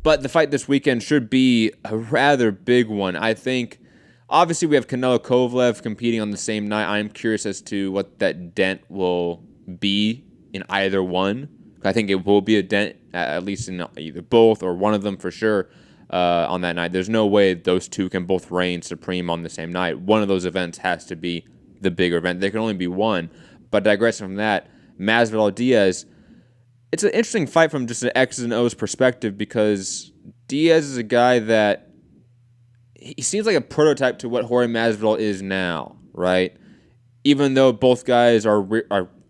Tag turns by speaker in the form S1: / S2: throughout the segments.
S1: But the fight this weekend should be a rather big one. I think, obviously, we have Canelo Kovalev competing on the same night. I'm curious as to what that dent will be in either one. I think it will be a dent, at least in either both or one of them for sure, on that night. There's no way those two can both reign supreme on the same night. One of those events has to be the bigger event. There can only be one. But digressing from that, Masvidal Diaz, it's an interesting fight from just an X's and O's perspective because Diaz is a guy that he seems like a prototype to what Jorge Masvidal is now, right? Even though both guys are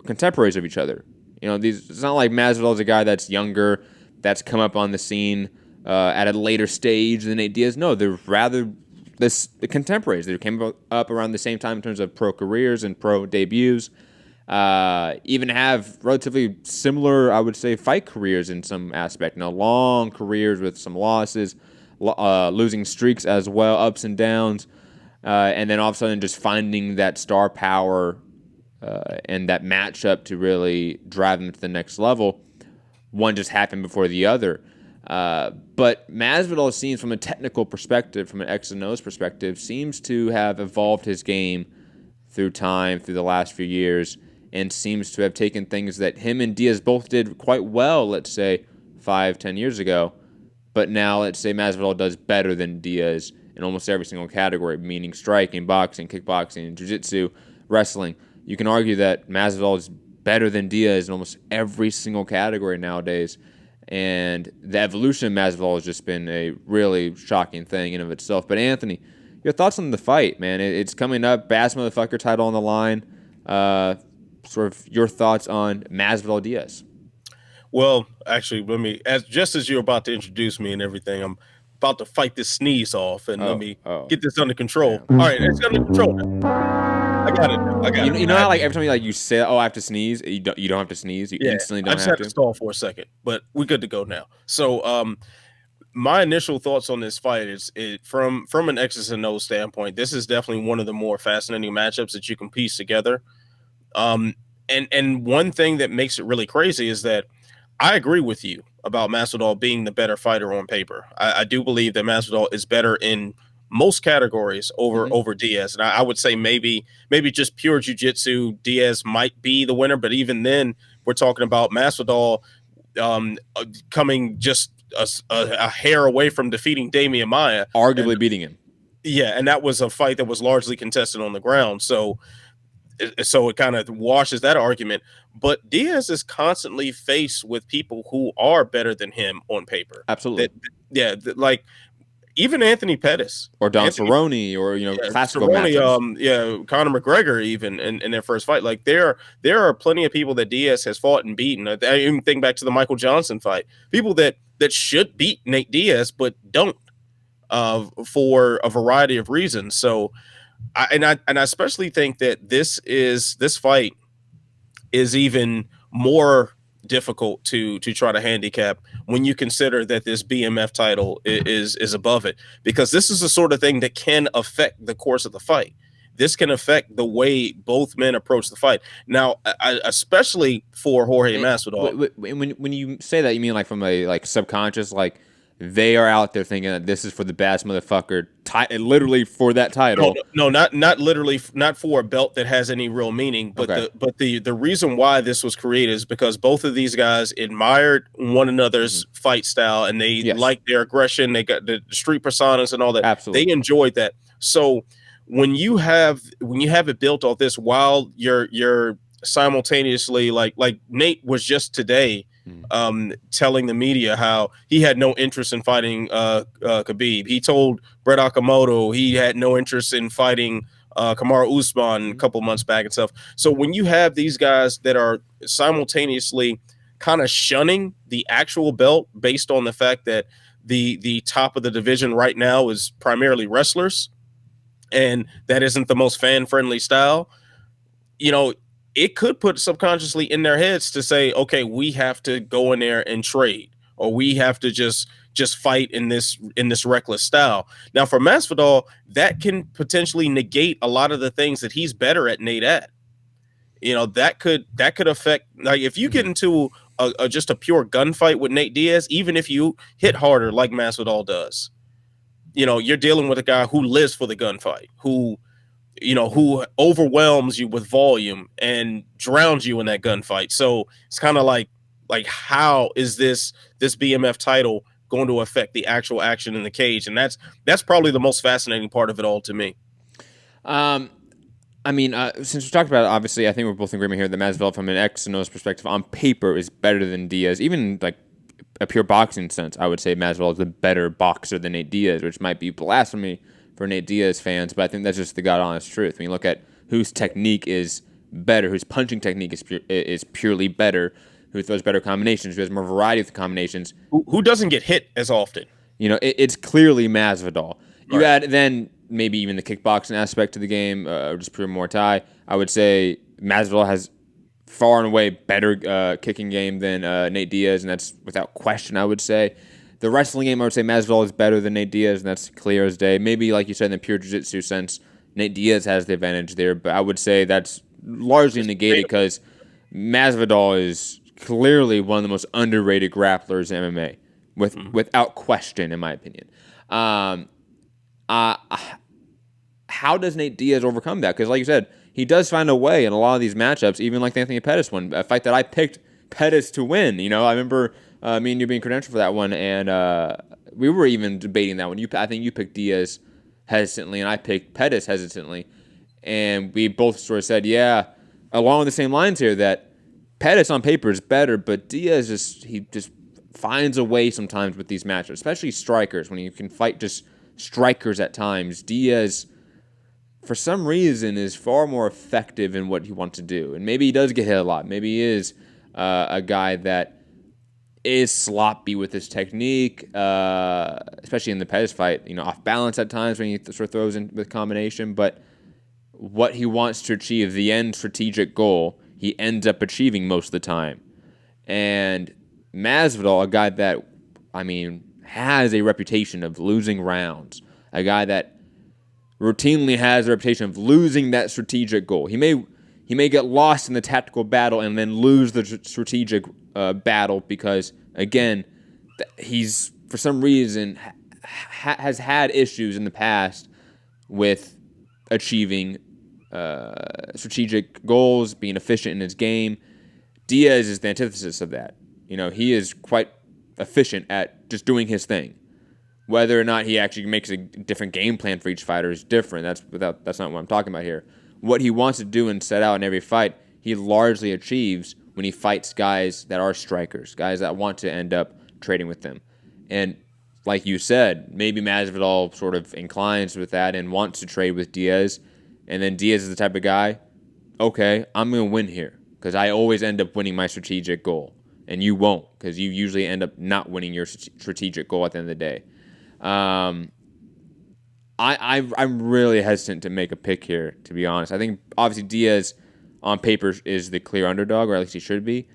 S1: contemporaries of each other. It's not like Masvidal is a guy that's younger, that's come up on the scene at a later stage than Nate Diaz. No, they're rather the contemporaries. They came up around the same time in terms of pro careers and pro debuts. Even have relatively similar, I would say, fight careers in some aspect. Long careers with some losses, losing streaks as well, ups and downs, and then all of a sudden just finding that star power and that matchup to really drive them to the next level. One just happened before the other. But Masvidal seems, from a technical perspective, from an X and O's perspective, seems to have evolved his game through time, through the last few years, and seems to have taken things that him and Diaz both did quite well, let's say, 5-10 years ago. But now, let's say, Masvidal does better than Diaz in almost every single category, meaning striking, boxing, kickboxing, jiu-jitsu, wrestling. You can argue that Masvidal is better than Diaz in almost every single category nowadays. And the evolution of Masvidal has just been a really shocking thing in and of itself. But Anthony, your thoughts on the fight, man? It's coming up, Bass Motherfucker title on the line. Sort of your thoughts on Masvidal Diaz.
S2: Well, actually, just as you're about to introduce me and everything, I'm about to fight this sneeze off, and let me get this under control. All right, it's under control now. I got it.
S1: You know how, like, every time you say, "Oh, I have to sneeze," you don't have to sneeze. You instantly don't have to.
S2: I just had to stall for a second, but we're good to go now. So, my initial thoughts on this fight is from an X's and O's standpoint. This is definitely one of the more fascinating matchups that you can piece together. And one thing that makes it really crazy is that I agree with you about Masvidal being the better fighter on paper. I do believe that Masvidal is better in most categories over Diaz. And I would say maybe just pure jiu-jitsu, Diaz might be the winner. But even then, we're talking about Masvidal coming just a hair away from defeating Damian Maia.
S1: Arguably beating him.
S2: Yeah, and that was a fight that was largely contested on the ground. So it kind of washes that argument. But Diaz is constantly faced with people who are better than him on paper.
S1: Absolutely.
S2: Like even Anthony Pettis.
S1: Or Don Cerrone or, classical matchups.
S2: Conor McGregor even in their first fight. Like there are plenty of people that Diaz has fought and beaten. I even think back to the Michael Johnson fight. People that should beat Nate Diaz but don't for a variety of reasons. So I especially think that this fight is even more difficult to try to handicap when you consider that this BMF title is above it, because this is the sort of thing that can affect the course of the fight. This can affect the way both men approach the fight. Now, especially for Jorge Masvidal.
S1: When you say that, you mean like from a subconscious, like they are out there thinking that this is for the Bass Motherfucker, literally for that title.
S2: No, not literally, not for a belt that has any real meaning. But the reason why this was created is because both of these guys admired one another's fight style, and they liked their aggression. They got the street personas and all that.
S1: Absolutely,
S2: they enjoyed that. So when you have it built off this, while you're simultaneously like Nate was just today. Telling the media how he had no interest in fighting Khabib. He told Brett Okamoto he had no interest in fighting Kamaru Usman a couple months back and stuff. So when you have these guys that are simultaneously kind of shunning the actual belt based on the fact that the top of the division right now is primarily wrestlers, and that isn't the most fan-friendly style, it could put subconsciously in their heads to say, okay, we have to go in there and trade, or we have to just fight in this reckless style. Now, for Masvidal, that can potentially negate a lot of the things that he's better at Nate at. That could affect, like, if you get into just a pure gunfight with Nate Diaz, even if you hit harder like Masvidal does, you're dealing with a guy who lives for the gunfight, who overwhelms you with volume and drowns you in that gunfight. So it's kind of like how is this BMF title going to affect the actual action in the cage? And that's probably the most fascinating part of it all to me.
S1: I mean, since we talked about it, obviously, I think we're both in agreement here that Masvidal, from an X and O's perspective, on paper, is better than Diaz. Even like a pure boxing sense, I would say Masvidal is a better boxer than Nate Diaz, which might be blasphemy for Nate Diaz fans, but I think that's just the god honest truth. When you look at whose technique is better, whose punching technique is purely better, who throws better combinations, who has more variety of the combinations,
S2: who doesn't get hit as often.
S1: It's clearly Masvidal. You
S2: Right.
S1: add then maybe even the kickboxing aspect to the game, or just pure Muay Thai. I would say Masvidal has far and away better kicking game than Nate Diaz, and that's without question, I would say. The wrestling game, I would say Masvidal is better than Nate Diaz, and that's clear as day. Maybe, like you said, in the pure jiu-jitsu sense, Nate Diaz has the advantage there, but I would say that's largely negated because Masvidal is clearly one of the most underrated grapplers in MMA, without question, in my opinion. How does Nate Diaz overcome that? Because, like you said, he does find a way in a lot of these matchups, even like the Anthony Pettis one, a fight that I picked Pettis to win. I remember me and you being credentialed for that one, and we were even debating that one. I think you picked Diaz hesitantly, and I picked Pettis hesitantly, and we both sort of said, yeah, along the same lines here, that Pettis on paper is better, but Diaz just finds a way sometimes with these matchups, especially strikers, when you can fight just strikers at times. Diaz, for some reason, is far more effective in what he wants to do. And maybe he does get hit a lot. Maybe he is a guy that is sloppy with his technique, especially in the Pettis fight, off balance at times when he sort of throws in with combination. But what he wants to achieve, the end strategic goal, he ends up achieving most of the time. And Masvidal, a guy that, has a reputation of losing rounds, a guy that routinely has a reputation of losing that strategic goal. He may get lost in the tactical battle and then lose the strategic battle because, again, he's, for some reason, has had issues in the past with achieving strategic goals, being efficient in his game. Diaz is the antithesis of that. He is quite efficient at just doing his thing. Whether or not he actually makes a different game plan for each fighter is different. That's not what I'm talking about here. What he wants to do and set out in every fight, he largely achieves when he fights guys that are strikers, guys that want to end up trading with them. And like you said, maybe Masvidal sort of inclines with that and wants to trade with Diaz. And then Diaz is the type of guy, okay, I'm going to win here because I always end up winning my strategic goal. And you won't because you usually end up not winning your strategic goal at the end of the day. I'm really hesitant to make a pick here, to be honest. I think obviously Diaz on paper is the clear underdog, or at least he should be.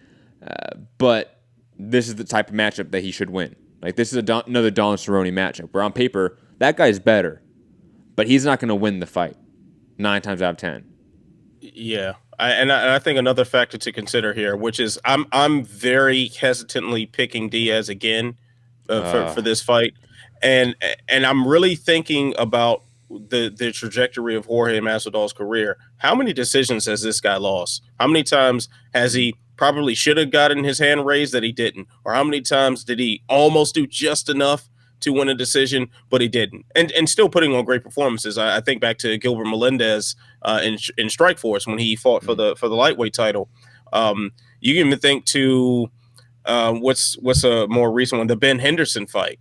S1: But this is the type of matchup that he should win. Like, this is another Don Cerrone matchup where on paper that guy's better, but he's not going to win the fight 9 times out of 10.
S2: Yeah. I think another factor to consider here, which is I'm very hesitantly picking Diaz again for this fight, and I'm really thinking about the trajectory of Jorge Masvidal's career. How many decisions has this guy lost? How many times has he probably should have gotten his hand raised that he didn't, or how many times did he almost do just enough to win a decision, but he didn't, and still putting on great performances. I think back to Gilbert Melendez in Strikeforce when he fought for the lightweight title. You can even think to what's a more recent one, the Ben Henderson fight.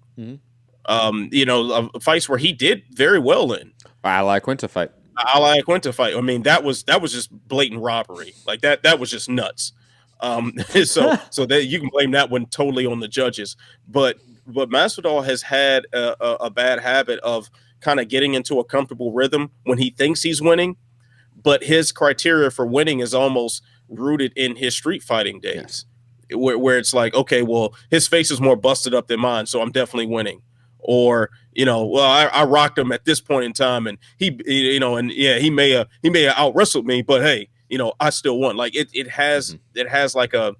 S2: Fights where he did very well in.
S1: I Quinta fight.
S2: I mean, that was just blatant robbery. Like that was just nuts. So that you can blame that one totally on the judges, but Masvidal has had a bad habit of kind of getting into a comfortable rhythm when he thinks he's winning, but his criteria for winning is almost rooted in his street fighting days, where it's like, okay, well, his face is more busted up than mine, so I'm definitely winning. Or, I rocked him at this point in time, and he may have out wrestled me, but hey, I still won. Like it has like a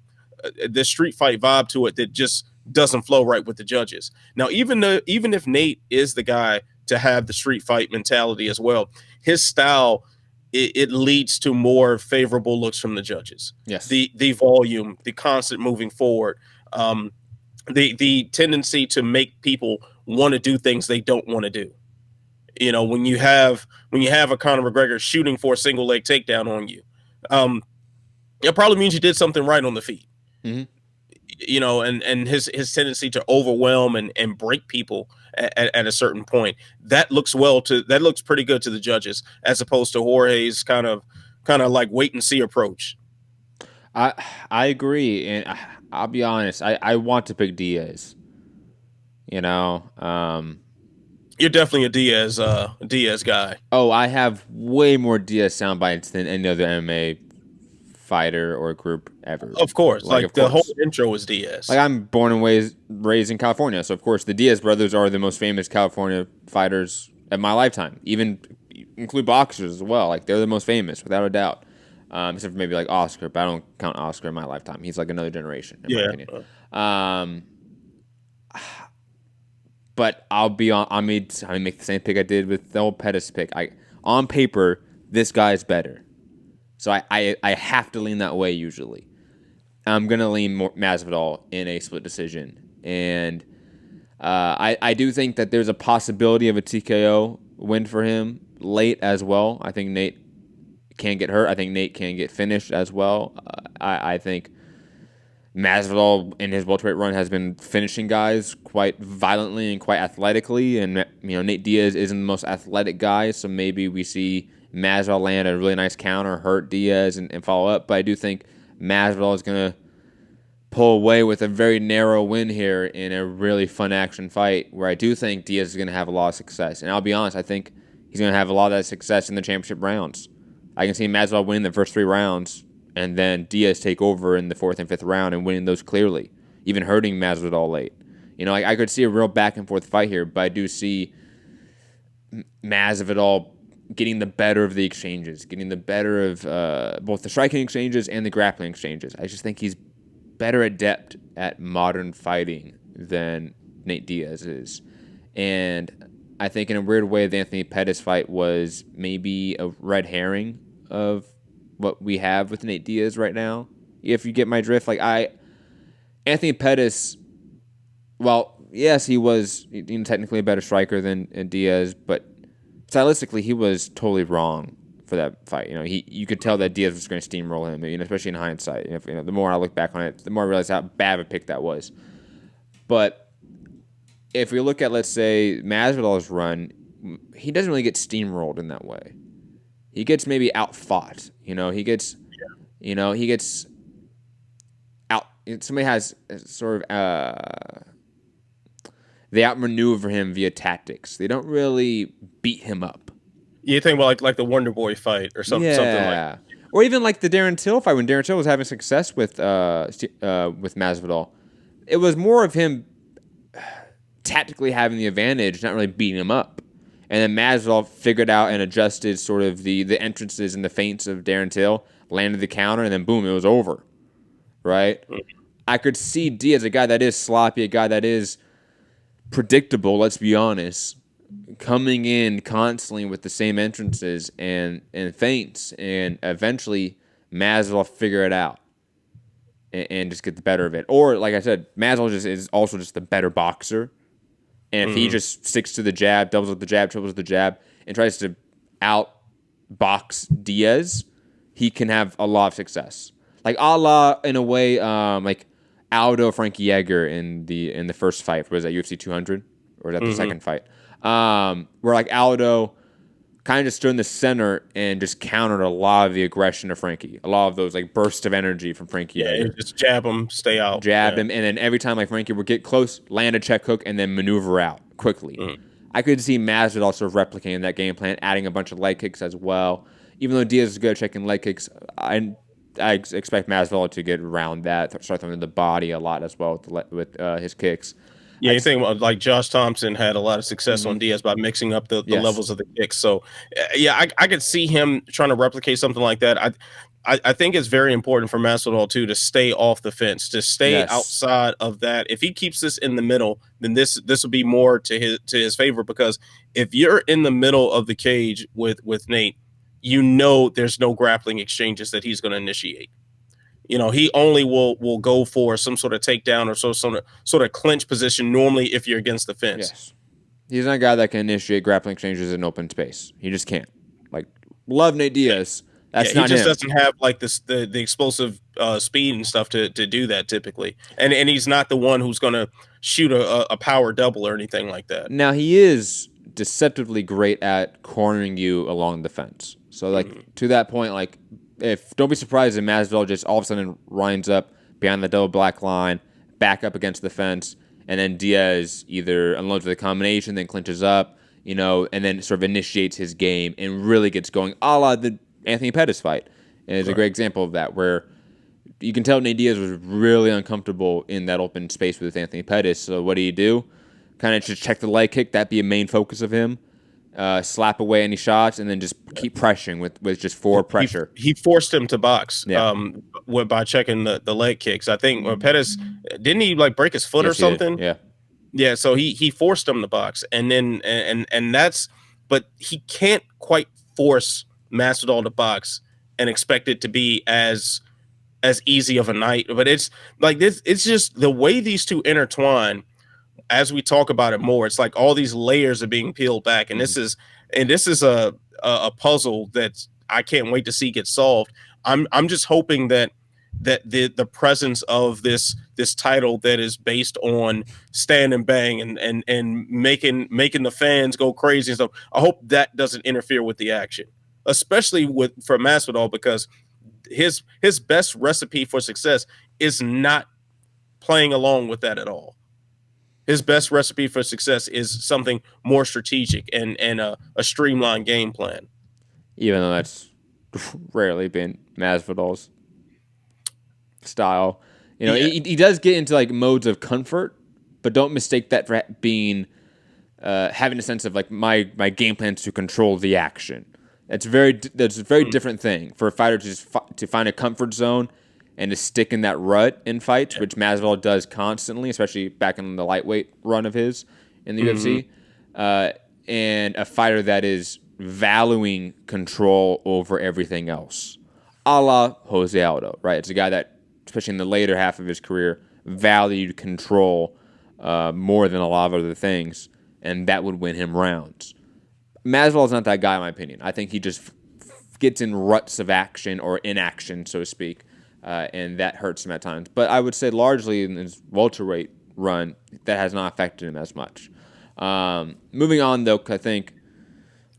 S2: this street fight vibe to it that just doesn't flow right with the judges. Now, even if Nate is the guy to have the street fight mentality as well, his style it leads to more favorable looks from the judges.
S1: Yes.
S2: The volume, the constant moving forward, the tendency to make people want to do things they don't want to do. You know, when you have a Conor McGregor shooting for a single leg takedown on you, it probably means you did something right on the feet.
S1: Mm-hmm.
S2: You know, and his tendency to overwhelm and break people at a certain point, that looks pretty good to the judges, as opposed to Jorge's kind of like wait and see approach.
S1: I agree, and I'll be honest. I want to pick Diaz. You know,
S2: you're definitely a Diaz guy.
S1: Oh, I have way more Diaz sound bites than any other MMA fighter or group ever.
S2: Of course, like the whole intro is Diaz.
S1: Like, I'm born and raised in California, so of course the Diaz brothers are the most famous California fighters of my lifetime. Even include boxers as well. Like, they're the most famous without a doubt. Except for maybe like Oscar, but I don't count Oscar in my lifetime. He's like another generation, in my opinion. But I'll be on. I make the same pick I did with the old Pettis pick. On paper, this guy is better. So I have to lean that way usually. I'm going to lean more Masvidal in a split decision. And I do think that there's a possibility of a TKO win for him late as well. I think Nate can get hurt. I think Nate can get finished as well. I think Masvidal in his welterweight run has been finishing guys quite violently and quite athletically. And, you know, Nate Diaz isn't the most athletic guy, so maybe we see Masvidal land a really nice counter, hurt Diaz, and follow up. But I do think Masvidal is going to pull away with a very narrow win here in a really fun action fight where I do think Diaz is going to have a lot of success. And I'll be honest, I think he's going to have a lot of that success in the championship rounds. I can see Masvidal win the first 3 rounds and then Diaz take over in the 4th and 5th round and winning those clearly, even hurting Masvidal late. You know, I could see a real back and forth fight here, but I do see Masvidal getting the better of the exchanges, getting the better of both the striking exchanges and the grappling exchanges. I just think he's better adept at modern fighting than Nate Diaz is. And I think in a weird way, the Anthony Pettis fight was maybe a red herring of what we have with Nate Diaz right now. If you get my drift, Anthony Pettis, well, yes, he was technically a better striker than Diaz, but stylistically, he was totally wrong for that fight. You know, you could tell that Diaz was going to steamroll him. You know, especially in hindsight. The more I look back on it, the more I realize how bad of a pick that was. But if we look at, let's say, Masvidal's run, he doesn't really get steamrolled in that way. He gets maybe outfought. You know, he gets out. Somebody has sort of they outmaneuver him via tactics. They don't really beat him up.
S2: You think about like the Wonder Boy fight or something like that.
S1: Or even like the Darren Till fight when Darren Till was having success with Masvidal. It was more of him tactically having the advantage, not really beating him up. And then Masvidal figured out and adjusted sort of the entrances and the feints of Darren Till, landed the counter, and then boom, it was over. Right? Mm-hmm. I could see Diaz, a guy that is sloppy, a guy that is predictable, let's be honest, coming in constantly with the same entrances and feints, and eventually Masvidal figure it out and just get the better of it. Or, like I said, Masvidal is also just the better boxer. And if he just sticks to the jab, doubles with the jab, triples with the jab, and tries to outbox Diaz, he can have a lot of success. Like a la, in a way, like Aldo Frankie Yeager in the first fight. Was that UFC 200? Or was that the second fight? Where like Aldo kind of just stood in the center and just countered a lot of the aggression of Frankie. A lot of those like bursts of energy from Frankie.
S2: Yeah, just jab him, stay out.
S1: Jabbed him, and then every time like Frankie would get close, land a check hook, and then maneuver out quickly. I could see Masvidal sort of replicating that game plan, adding a bunch of leg kicks as well. Even though Diaz is good at checking leg kicks, I expect Masvidal to get around that, start throwing the body a lot as well with his kicks.
S2: Yeah, you think about like Josh Thompson had a lot of success on Diaz by mixing up the levels of the kicks. So, yeah, I could see him trying to replicate something like that. I think it's very important for Masvidal too to stay off the fence, to stay
S1: Yes.
S2: outside of that. If he keeps this in the middle, then this will be more to his favor, because if you're in the middle of the cage with Nate, you know there's no grappling exchanges that he's going to initiate. He only will go for some sort of takedown or sort of clinch position normally if you're against the fence.
S1: Yes. He's not a guy that can initiate grappling exchanges in open space. He just can't. Like, love Nate Diaz. That's
S2: He
S1: not
S2: just
S1: him.
S2: doesn't have like the explosive speed and stuff to do that typically, and he's not the one who's going to shoot a power double or anything like that.
S1: Now, he is deceptively great at cornering you along the fence. So, like, to that point, like, don't be surprised if Masvidal just all of a sudden winds up behind the double black line, back up against the fence, and then Diaz either unloads with a combination, then clinches up, and then sort of initiates his game and really gets going, a la the Anthony Pettis fight. And it's a great example of that, where you can tell Nate Diaz was really uncomfortable in that open space with Anthony Pettis. So what do? Kind of just check the leg kick. That'd be a main focus of him. Slap away any shots, and then just keep pressuring with just forward pressure.
S2: He forced him to box by checking the leg kicks. I think Pettis, didn't he like break his foot or something? Yeah. So he forced him to box, and then and that's, but he can't quite force Masvidal to box and expect it to be as easy of a night. But it's like this. It's just the way these two intertwine. As we talk about it more, it's like all these layers are being peeled back, and this is a puzzle that I can't wait to see get solved. I'm just hoping that the presence of this title that is based on stand and bang and making the fans go crazy and stuff, I hope that doesn't interfere with the action, especially for Masvidal, because his best recipe for success is not playing along with that at all. His best recipe for success is something more strategic and a streamlined game plan.
S1: Even though that's rarely been Masvidal's style. He does get into like modes of comfort, but don't mistake that for being having a sense of like my game plan to control the action. That's a very different thing for a fighter to just to find a comfort zone and to stick in that rut in fights, which Masvidal does constantly, especially back in the lightweight run of his in the UFC. And a fighter that is valuing control over everything else, a la Jose Aldo, right? It's a guy that, especially in the later half of his career, valued control more than a lot of other things, and that would win him rounds. Masvidal is not that guy, in my opinion. I think he just gets in ruts of action or inaction, so to speak, and that hurts him at times. But I would say largely in his welterweight run, that has not affected him as much. Moving on, though, I think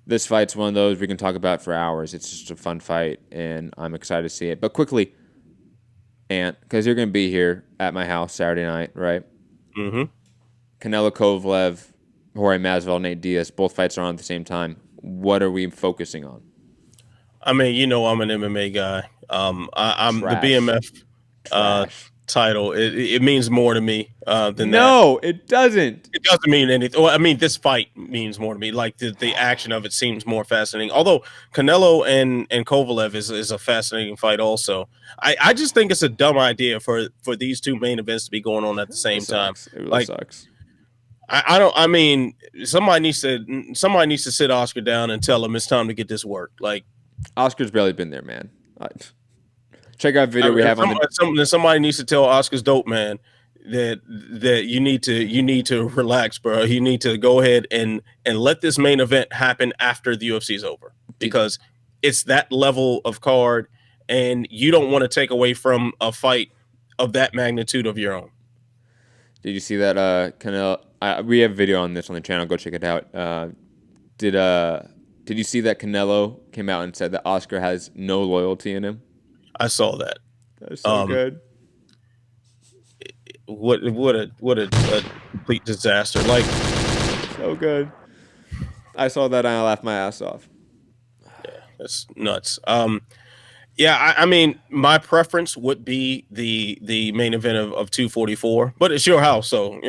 S1: this fight's one of those we can talk about for hours. It's just a fun fight, and I'm excited to see it. But quickly, Ant, because you're going to be here at my house Saturday night, right?
S2: Mm-hmm.
S1: Canelo Kovalev, Jorge Masvidal, Nate Diaz, both fights are on at the same time. What are we focusing on?
S2: I mean, I'm an MMA guy. I'm
S1: Trash.
S2: the BMF title. It means more to me than that.
S1: No, it doesn't.
S2: It doesn't mean anything. Well, I mean, this fight means more to me. Like the action of it seems more fascinating. Although Canelo and Kovalev is a fascinating fight also. I just think it's a dumb idea for these two main events to be going on at the same time.
S1: It really sucks.
S2: I don't. I mean, somebody needs to sit Oscar down and tell him it's time to get this work. Like,
S1: Oscar's barely been there, man. Check out video we have on the.
S2: Somebody needs to tell Oscar's dope man that you need to relax, bro. You need to go ahead and let this main event happen after the UFC is over, because it's that level of card, and you don't want to take away from a fight of that magnitude of your own.
S1: Did you see that Canelo? We have video on this on the channel. Go check it out. Did you see that Canelo came out and said that Oscar has no loyalty in him?
S2: I saw that.
S1: That's so good.
S2: What a complete disaster! Like,
S1: so good. I saw that and I laughed my ass off.
S2: Yeah, that's nuts. Yeah, I mean, my preference would be the main event of 244, but it's your house, so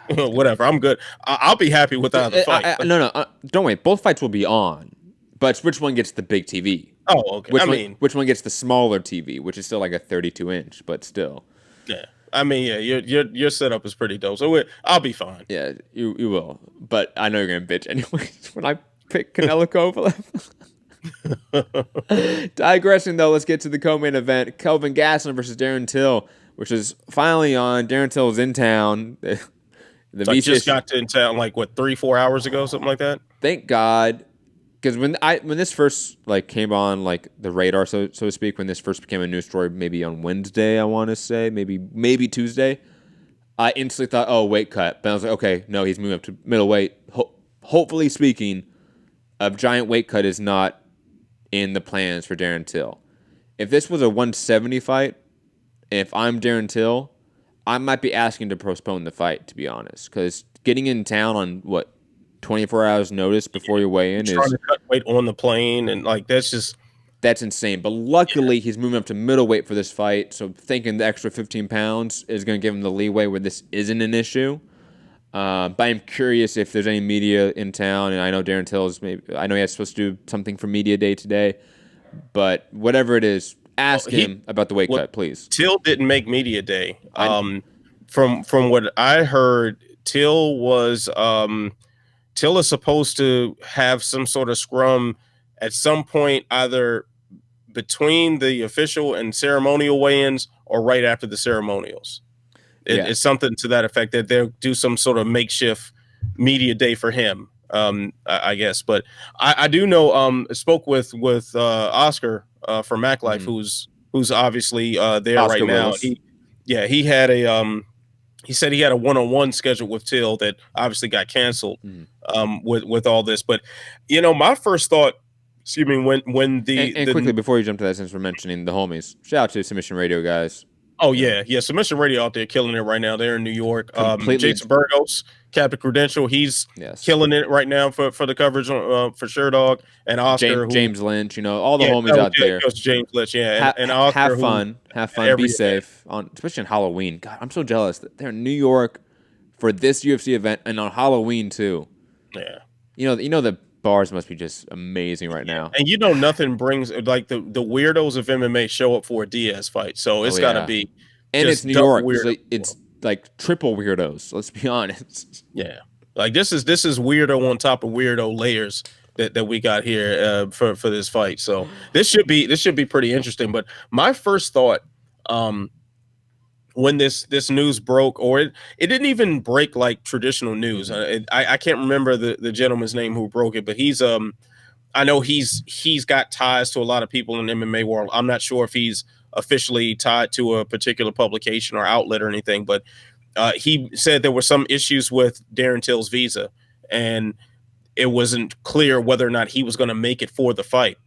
S2: whatever. I'm good. I'll be happy with either fight.
S1: No, don't wait. Both fights will be on, but which one gets the big TV?
S2: Oh, okay. I mean,
S1: Which one gets the smaller TV, which is still like a 32-inch, but still.
S2: yeah. I mean, yeah. Your setup is pretty dope. So I'll be fine.
S1: Yeah, you will. But I know you're gonna bitch anyways when I pick Canelo Kovalev. Digressing though, let's get to the co-main event: Kelvin Gastelum versus Darren Till, which is finally on. Darren Till is in town. The
S2: I
S1: visa
S2: just
S1: issue,
S2: got to in town like what 3-4 hours ago, something like that.
S1: thank God, because when this first like came on like the radar, so to speak, when this first became a news story, maybe on Wednesday, I want to say, maybe Tuesday, I instantly thought, oh, weight cut. But I was like, okay, no, he's moving up to middleweight. Hopefully speaking, a giant weight cut is not in the plans for Darren Till. If this was a 170 fight, if I'm Darren Till, I might be asking to postpone the fight, to be honest. Because getting in town on, 24 hours notice before you weigh in
S2: Trying
S1: is
S2: to cut weight on the plane, and like
S1: that's insane. But luckily, he's moving up to middleweight for this fight, so thinking the extra 15 pounds is going to give him the leeway where this isn't an issue. But I'm curious if there's any media in town, and I know Darren Till is I know he's supposed to do something for media day today, but whatever it is, ask him about the weight cut, please.
S2: Till didn't make media day. From what I heard, Till is supposed to have some sort of scrum at some point, either between the official and ceremonial weigh-ins or right after the ceremonials. It's something to that effect, that they'll do some sort of makeshift media day for him, I guess. But I do know, spoke with Oscar from Mac Life, who's obviously there
S1: Oscar
S2: right now.
S1: Willis.
S2: He had a he said he had a one-on-one scheduled with Till that obviously got canceled with all this. But my first thought, excuse me, when
S1: quickly before you jump to that, since we're mentioning the homies, shout out to Submission Radio guys.
S2: Oh yeah. Submission Radio out there killing it right now. They're in New York. Jason Burgos, Captain Credential, he's killing it right now for the coverage for Sure Dog, and Oscar,
S1: James Lynch. All the homies out there.
S2: James Lynch, and Oscar,
S1: have fun, be safe, especially on Halloween. God, I'm so jealous that they're in New York for this UFC event and on Halloween too.
S2: Yeah,
S1: the bars must be just amazing right now.
S2: And nothing brings like the weirdos of MMA show up for a Diaz fight, so it's got to be.
S1: And it's New York. So it's like triple weirdos. Let's be honest.
S2: Yeah, like this is weirdo on top of weirdo layers that we got here for this fight. So this should be pretty interesting. But my first thought, when this news broke, or it didn't even break like traditional news. I can't remember the gentleman's name who broke it, but he's I know he's got ties to a lot of people in the MMA world. I'm not sure if he's officially tied to a particular publication or outlet or anything, but he said there were some issues with Darren Till's visa, and it wasn't clear whether or not he was going to make it for the fight.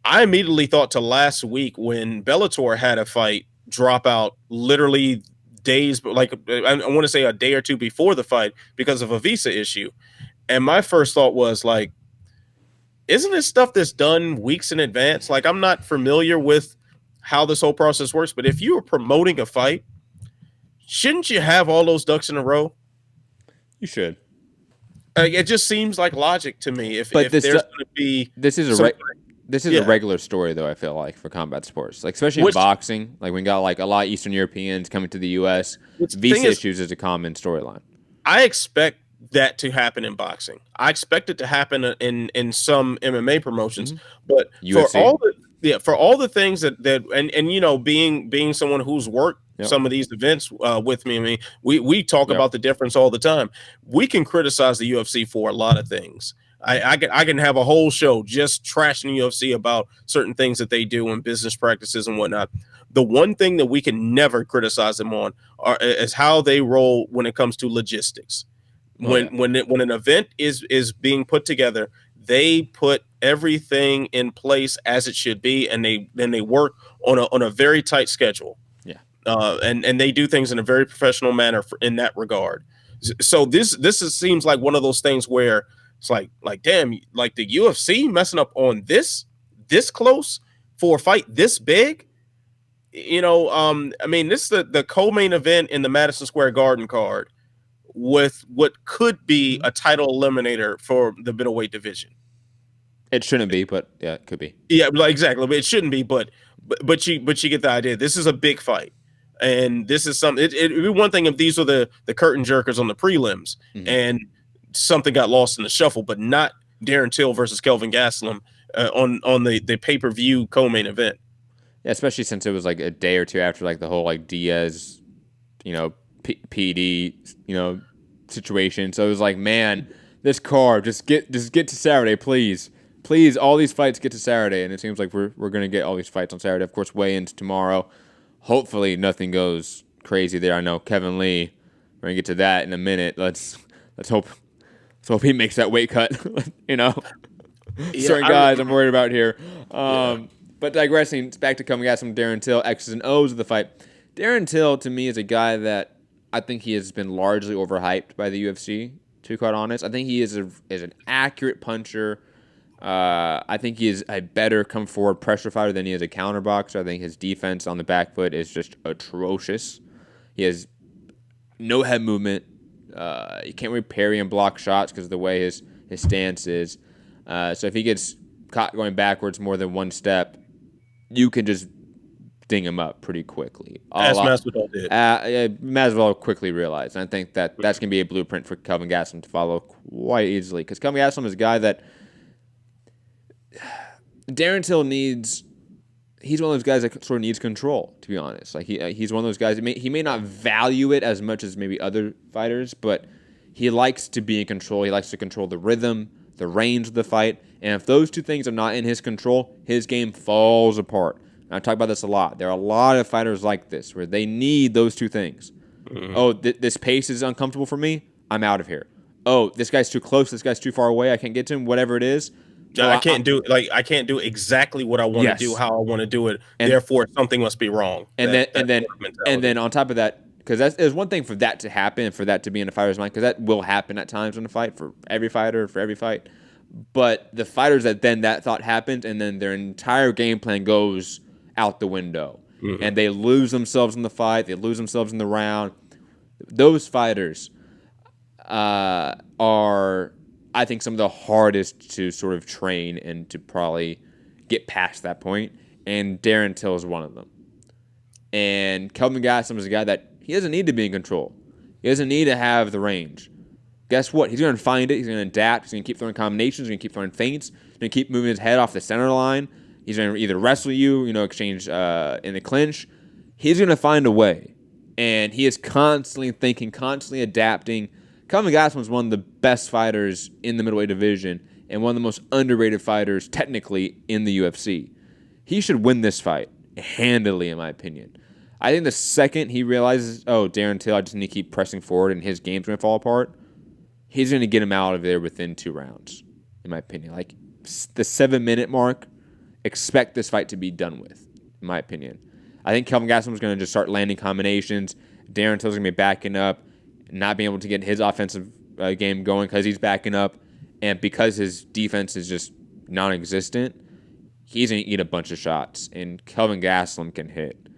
S2: I immediately thought to last week when Bellator had a fight drop out literally days, but like I want to say a day or two before the fight because of a visa issue. And my first thought was like, isn't this stuff that's done weeks in advance? Like, I'm not familiar with how this whole process works, but if you were promoting a fight, shouldn't you have all those ducks in a row?
S1: You should.
S2: It just seems like logic to me. If there's going to be
S1: this is a regular story though, I feel like, for combat sports, like especially in boxing, like we got like a lot of Eastern Europeans coming to the U.S. Visa issues is a common storyline.
S2: I expect that to happen in boxing. I expect it to happen in some MMA promotions, but UFC. for all the things that and being someone who's worked some of these events with me, I mean, we talk about the difference all the time. We can criticize the UFC for a lot of things. I can have a whole show just trashing the UFC about certain things that they do and business practices and whatnot. The one thing that we can never criticize them on is how they roll when it comes to logistics. When an event is being put together, they put everything in place as it should be, and they work on a very tight schedule. And they do things in a very professional manner in that regard. So this seems like one of those things where it's like damn, like the UFC messing up on this close for a fight this big. I mean, this is the co-main event in the Madison Square Garden card with what could be a title eliminator for the middleweight division.
S1: It shouldn't be, but yeah, it could be.
S2: Yeah, like exactly. It shouldn't be, but you get the idea. This is a big fight, and this is something. It'd be one thing if these were the curtain jerkers on the prelims,
S1: Mm-hmm.
S2: and something got lost in the shuffle, but not Darren Till versus Kelvin Gastelum on the pay-per-view co-main event.
S1: Yeah, especially since it was like a day or two after like the whole like Diaz, PD, situation. So it was like, man, this card just get to Saturday, please, please. All these fights get to Saturday, and it seems like we're gonna get all these fights on Saturday. Of course, weigh-ins tomorrow. Hopefully, nothing goes crazy there. I know Kevin Lee. We're gonna get to that in a minute. Let's hope he makes that weight cut. Certain guys I'm worried about here. But digressing back to coming at some Darren Till, X's and O's of the fight. Darren Till, to me, is a guy that I think he has been largely overhyped by the UFC, to be quite honest. I think he is an accurate puncher. I think he is a better come-forward pressure fighter than he is a counterboxer. I think his defense on the back foot is just atrocious. He has no head movement. He can't really parry and block shots because of the way his stance is. So if he gets caught going backwards more than one step, you can just ding him up pretty quickly.
S2: As Masvidal did.
S1: Masvidal quickly realized. And I think that's going to be a blueprint for Kelvin Gastelum to follow quite easily. Because Kelvin Gastelum is a guy that Darren Till needs. He's one of those guys that sort of needs control, to be honest. Like he's one of those guys. He may not value it as much as maybe other fighters, but he likes to be in control. He likes to control the rhythm, the range of the fight. And if those two things are not in his control, his game falls apart. And I talk about this a lot. There are a lot of fighters like this where they need those two things. Mm-hmm. Oh, this pace is uncomfortable for me. I'm out of here. Oh, this guy's too close. This guy's too far away. I can't get to him. Whatever it is.
S2: I can't do exactly what I want to do, how I want to do it. And therefore, something must be wrong.
S1: And then on top of that, because there's one thing for that to happen and for that to be in a fighter's mind, because that will happen at times in a fight for every fighter, for every fight. But the fighters that thought happens and then their entire game plan goes out the window. Mm-hmm. And they lose themselves in the fight. They lose themselves in the round. Those fighters are, I think, some of the hardest to sort of train and to probably get past that point. And Darren Till is one of them. And Kelvin Gastelum is a guy that he doesn't need to be in control. He doesn't need to have the range. Guess what? He's going to find it. He's going to adapt. He's going to keep throwing combinations. He's going to keep throwing feints. He's going to keep moving his head off the center line. He's going to either wrestle you, exchange in the clinch. He's going to find a way. And he is constantly thinking, constantly adapting. Kelvin Gastelum is one of the best fighters in the middleweight division and one of the most underrated fighters technically in the UFC. He should win this fight handily, in my opinion. I think the second he realizes, Darren Till, I just need to keep pressing forward and his game's going to fall apart, he's going to get him out of there within 2 rounds, in my opinion. Like the 7-minute mark, expect this fight to be done with, in my opinion. I think Kelvin Gastelum is going to just start landing combinations. Darren Till's going to be backing up, not being able to get his offensive game going because he's backing up. And because his defense is just non-existent, he's going to eat a bunch of shots. And Kelvin Gastelum can hit.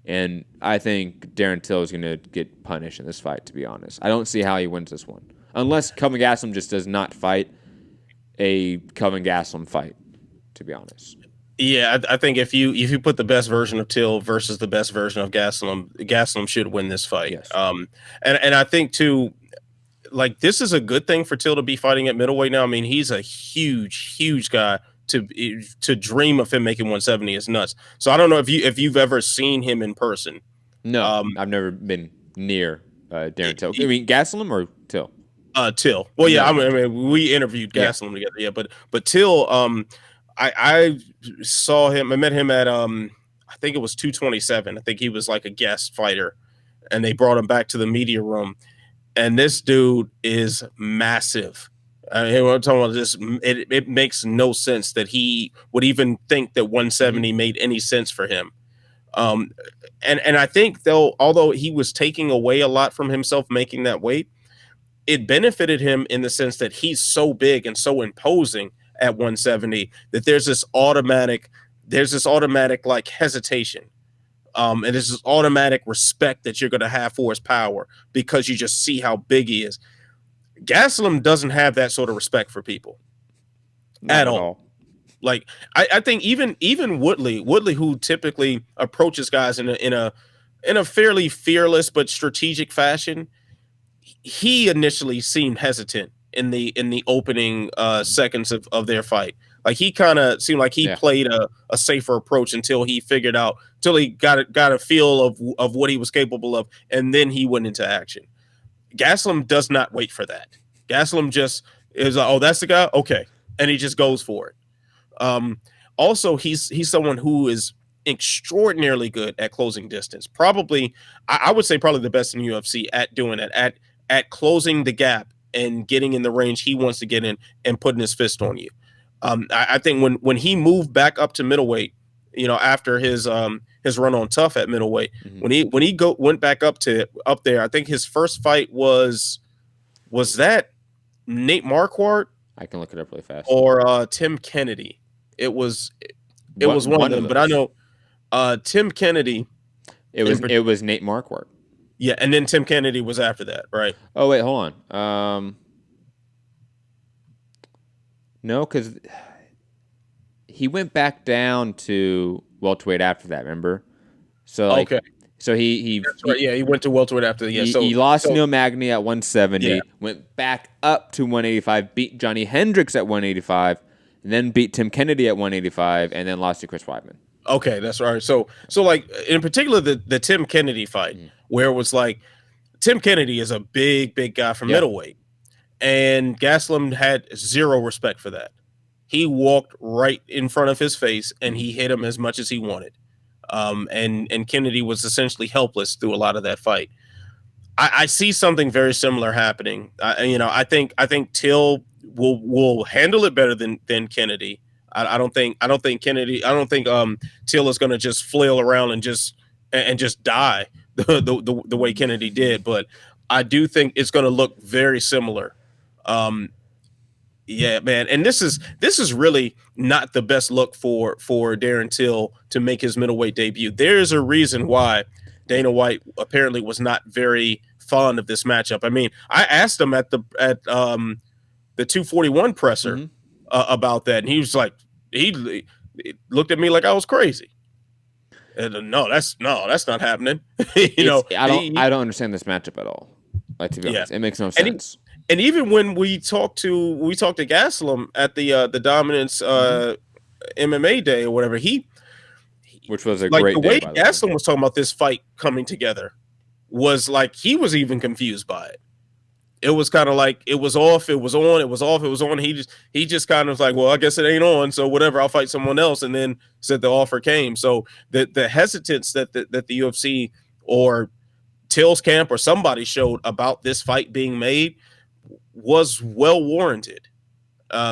S1: And I think Darren Till is going to get punished in this fight, to be honest. I don't see how he wins this one. Unless Kelvin Gastelum just does not fight a Kelvin Gastelum fight, to be honest.
S2: Yeah, I think if you put the best version of Till versus the best version of Gastelum should win this fight.
S1: Yes.
S2: And I think too, like this is a good thing for Till to be fighting at middleweight now. I mean, he's a huge guy. To dream of him making 170 is nuts. So I don't know if you've ever seen him in person.
S1: No, I've never been near Darren Till. I mean, Gastelum or Till?
S2: Till. Well, yeah, I mean, we interviewed Gastelum together. Yeah, but Till, I saw him. I met him at I think it was 227. I think he was like a guest fighter, and they brought him back to the media room. And this dude is massive. I'm talking about this. It makes no sense that he would even think that 170 made any sense for him. And I think although he was taking away a lot from himself making that weight, it benefited him in the sense that he's so big and so imposing at 170 that there's this automatic like hesitation. And there's this automatic respect that you're going to have for his power because you just see how big he is. Gastelum doesn't have that sort of respect for people at all. Like I think even Woodley, who typically approaches guys in a fairly fearless but strategic fashion, he initially seemed hesitant in the opening seconds of their fight. Like he kind of seemed like he
S1: Yeah.
S2: played a safer approach until he figured out, until he got a feel of what he was capable of, and then he went into action. Gaslam does not wait for that. Gaslam just is like, oh, that's the guy, okay, and he just goes for it. Um, Also, he's someone who is extraordinarily good at closing distance. Probably, I would say probably the best in UFC at doing it, at closing the gap and getting in the range he wants to get in and putting his fist on you. I think when he moved back up to middleweight, after his run on Tough at middleweight,
S1: Mm-hmm.
S2: when he went back up there, I think his first fight was that Nate Marquardt
S1: I can look it up really fast.
S2: or Tim Kennedy. It was one of them, but I know Tim Kennedy.
S1: It was Nate Marquardt.
S2: Yeah, and then Tim Kennedy was after that, right?
S1: Oh wait, hold on. No, because he went back down to welterweight after that. Remember? So like,
S2: Okay,
S1: so he
S2: that's right. Yeah, he went to welterweight after that. Yeah,
S1: he lost Neil Magny at 170,
S2: Yeah.
S1: went back up to 185, beat Johnny Hendricks at 185, and then beat Tim Kennedy at 185, and then lost to Chris Weidman.
S2: Okay, that's right. So like in particular the Tim Kennedy fight, where it was like Tim Kennedy is a big guy from middleweight, and Gaslam had zero respect for that. He walked right in front of his face and he hit him as much as he wanted. And Kennedy was essentially helpless through a lot of that fight. I see something very similar happening. I think Till will handle it better than Kennedy. I don't think Kennedy. I don't think Till is going to just flail around and just die the way Kennedy did. But I do think it's going to look very similar. Yeah, man, and this is really not the best look for Darren Till to make his middleweight debut. There's a reason why Dana White apparently was not very fond of this matchup. I mean, I asked him at the 241 presser about that, and he was like, he looked at me like I was crazy. And no, that's not happening.
S1: I don't understand this matchup at all. Like, to be honest, it makes no sense.
S2: And even when we talked to Gaslam at the Dominance MMA day or whatever,
S1: which was a
S2: like
S1: great
S2: the
S1: day,
S2: way
S1: by the
S2: Gaslam was talking about this fight coming together was like he was even confused by it. It was kind of like it was off, it was on, it was off, it was on. He just kind of was like, well, I guess it ain't on, so whatever, I'll fight someone else, and then said the offer came. So the hesitance that the UFC or Till's camp or somebody showed about this fight being made was well warranted.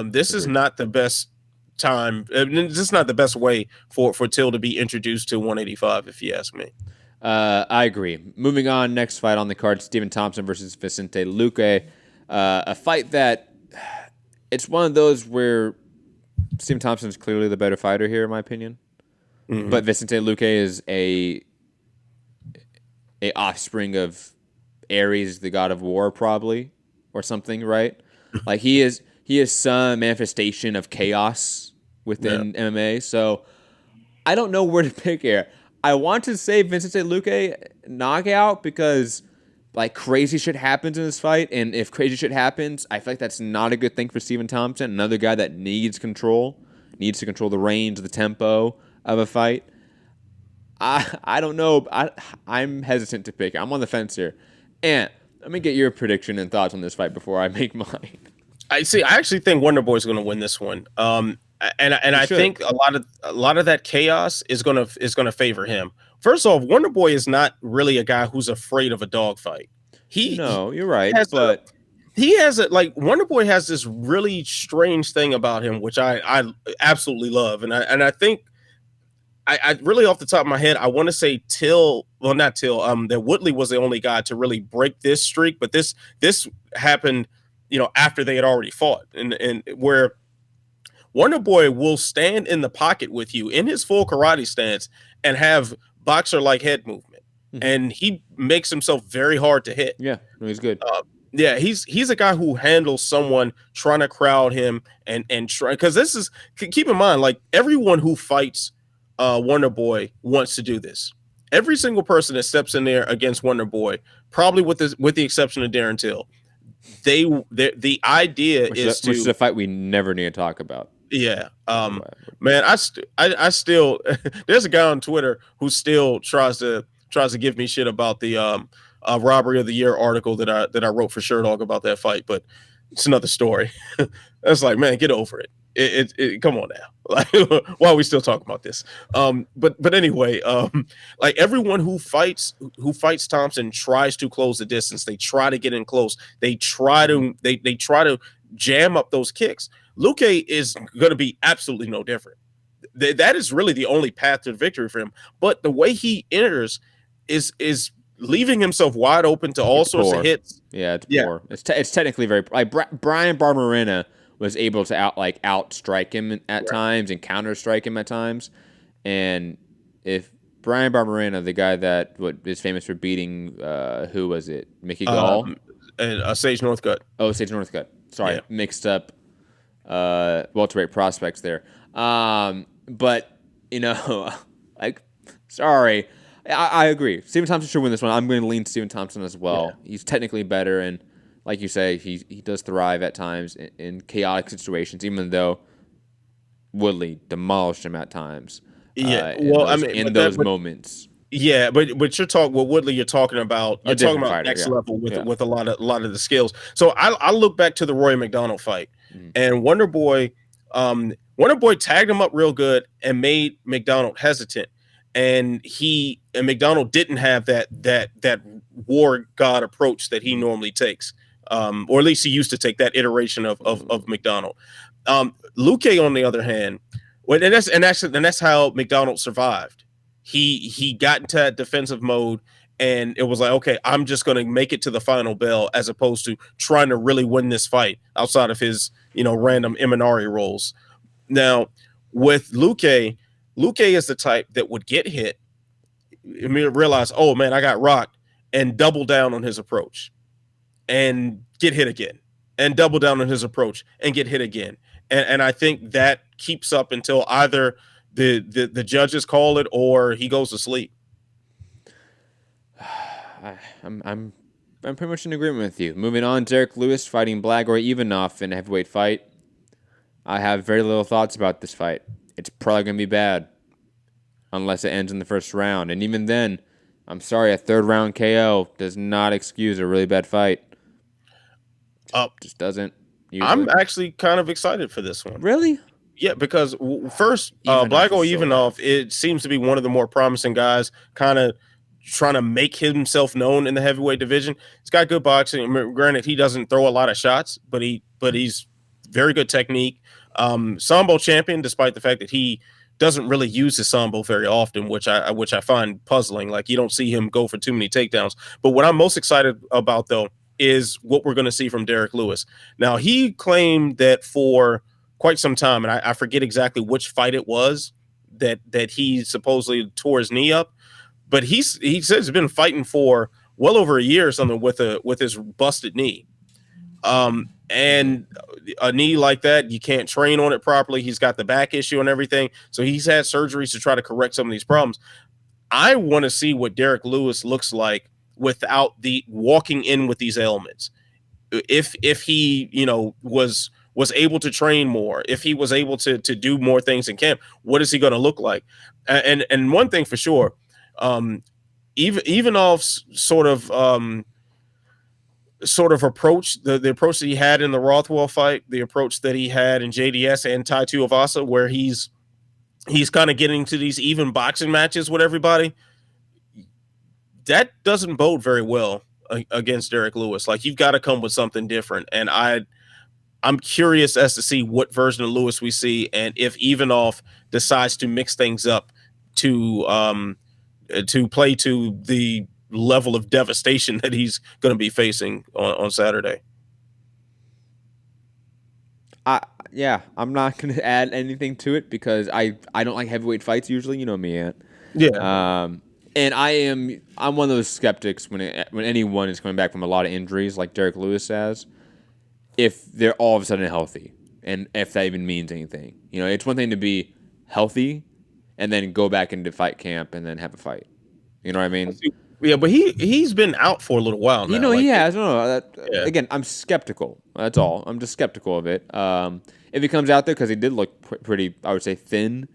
S2: This is not the best time. This is not the best way for Till to be introduced to 185, if you ask me.
S1: I agree. Moving on, next fight on the card, Stephen Thompson versus Vicente Luque. A fight that it's one of those where Stephen Thompson is clearly the better fighter here, in my opinion. Mm-hmm. But Vicente Luque is a offspring of Ares, the god of war, probably, or something, right? Like he is some manifestation of chaos within MMA. So I don't know where to pick here. I want to say Vicente Luque knockout because like crazy shit happens in this fight, and if crazy shit happens, I feel like that's not a good thing for Stephen Thompson. Another guy that needs to control the range, the tempo of a fight. I don't know. I'm hesitant to pick. I'm on the fence here. And let me get your prediction and thoughts on this fight before I make mine.
S2: I actually think Wonder Boy's going to win this one. And I think a lot of that chaos is gonna favor him. First off, Wonder Boy is not really a guy who's afraid of a dogfight.
S1: You're right, but
S2: Wonder Boy has this really strange thing about him, which I absolutely love, and I think I really off the top of my head I want to say not Till, that Woodley was the only guy to really break this streak, but this happened, after they had already fought, and where Wonder Boy will stand in the pocket with you in his full karate stance and have boxer-like head movement. Mm-hmm. And he makes himself very hard to hit.
S1: Yeah, he's good.
S2: Yeah, he's a guy who handles someone trying to crowd him and try, because this is, keep in mind, like everyone who fights Wonder Boy wants to do this. Every single person that steps in there against Wonder Boy, probably with the exception of Darren Till, the idea is
S1: which is
S2: to,
S1: a fight we never need to talk about.
S2: yeah.
S1: By the way.
S2: Man, I still there's a guy on Twitter who still tries to give me shit about the robbery of the year article that I wrote for Sure Dog about that fight, but it's another story. That's like, man, get over it. Come on now. Like, why are we still talking about this? But anyway, like everyone who fights Thompson tries to close the distance. They try to get in close. They try to jam up those kicks. Luke is going to be absolutely no different. That is really the only path to victory for him. But the way he enters is leaving himself wide open to all
S1: It's
S2: sorts
S1: poor.
S2: of hits.
S1: Yeah, it's
S2: Yeah.
S1: poor. It's technically very like Brian Barberena was able to outstrike him at times and counter strike him at times. And if Brian Barberena, the guy that is famous for beating who was it? Mickey Gall?
S2: And Sage Northcutt.
S1: Oh, Sage Northcutt. Sorry,
S2: Yeah.
S1: mixed up welterweight prospects there. But like, sorry, I agree. Stephen Thompson should win this one. I'm going to lean Stephen Thompson as well. Yeah. He's technically better, and like you say, he does thrive at times in chaotic situations, even though Woodley demolished him at times.
S2: Yeah,
S1: In those moments.
S2: Yeah, but you're talking with Woodley. You're talking about
S1: Fighter,
S2: next
S1: yeah.
S2: level with a lot of the skills. So I look back to the Roy McDonald fight, and Wonder Boy tagged him up real good and made McDonald hesitant, and McDonald didn't have that war god approach that he normally takes, or at least he used to take that iteration of McDonald. Luke, on the other hand, and that's how McDonald survived. He got into that defensive mode, and it was like, okay, I'm just going to make it to the final bell, as opposed to trying to really win this fight outside of his random Imanari rolls. Now with Luke is the type that would get hit, realize, oh man, I got rocked, and double down on his approach and get hit again, and double down on his approach and get hit again. And I think that keeps up until either the judges call it or he goes to sleep.
S1: I'm pretty much in agreement with you. Moving on, Derek Lewis fighting Blagoy Ivanov in a heavyweight fight. I have very little thoughts about this fight. It's probably going to be bad unless it ends in the first round. And even then, I'm sorry, a third round KO does not excuse a really bad fight. Just doesn't. Usually.
S2: I'm actually kind of excited for this one.
S1: Really?
S2: Yeah, because first, Blagoy Ivanov, it seems to be one of the more promising guys, kind of trying to make himself known in the heavyweight division. He's got good boxing. Granted, he doesn't throw a lot of shots, but he's very good technique. Sambo champion, despite the fact that he doesn't really use his sambo very often, which I find puzzling. Like, you don't see him go for too many takedowns. But what I'm most excited about, though, is what we're going to see from Derek Lewis. Now, he claimed that for quite some time, and I forget exactly which fight it was that he supposedly tore his knee up, but he says he's been fighting for well over a year or something with his busted knee. And a knee like that, you can't train on it properly. He's got the back issue and everything, so he's had surgeries to try to correct some of these problems. I want to see what Derek Lewis looks like without the walking in with these ailments. If he was able to train more, if he was able to do more things in camp, what is he going to look like? And one thing for sure, Ivanov's sort of approach, the approach that he had in the Rothwell fight, the approach that he had in JDS and Tai Tuivasa, where he's kind of getting to these even boxing matches with everybody, that doesn't bode very well against Derek Lewis. Like, you've got to come with something different. And I'm curious as to see what version of Lewis we see, and if Ivanov decides to mix things up to play to the level of devastation that he's going to be facing on Saturday.
S1: I'm not going to add anything to it because I don't like heavyweight fights usually. You know me, Ant.
S2: Yeah.
S1: And I'm one of those skeptics when anyone is coming back from a lot of injuries, like Derek Lewis has, if they're all of a sudden healthy, and if that even means anything. You know, it's one thing to be healthy and then go back into fight camp and then have a fight. You know what I mean?
S2: Yeah, but he's been out for a little while now.
S1: You know, he has. No.
S2: Yeah.
S1: Again, I'm skeptical. That's all. I'm just skeptical of it. If he comes out there, because he did look pretty, I would say, thin.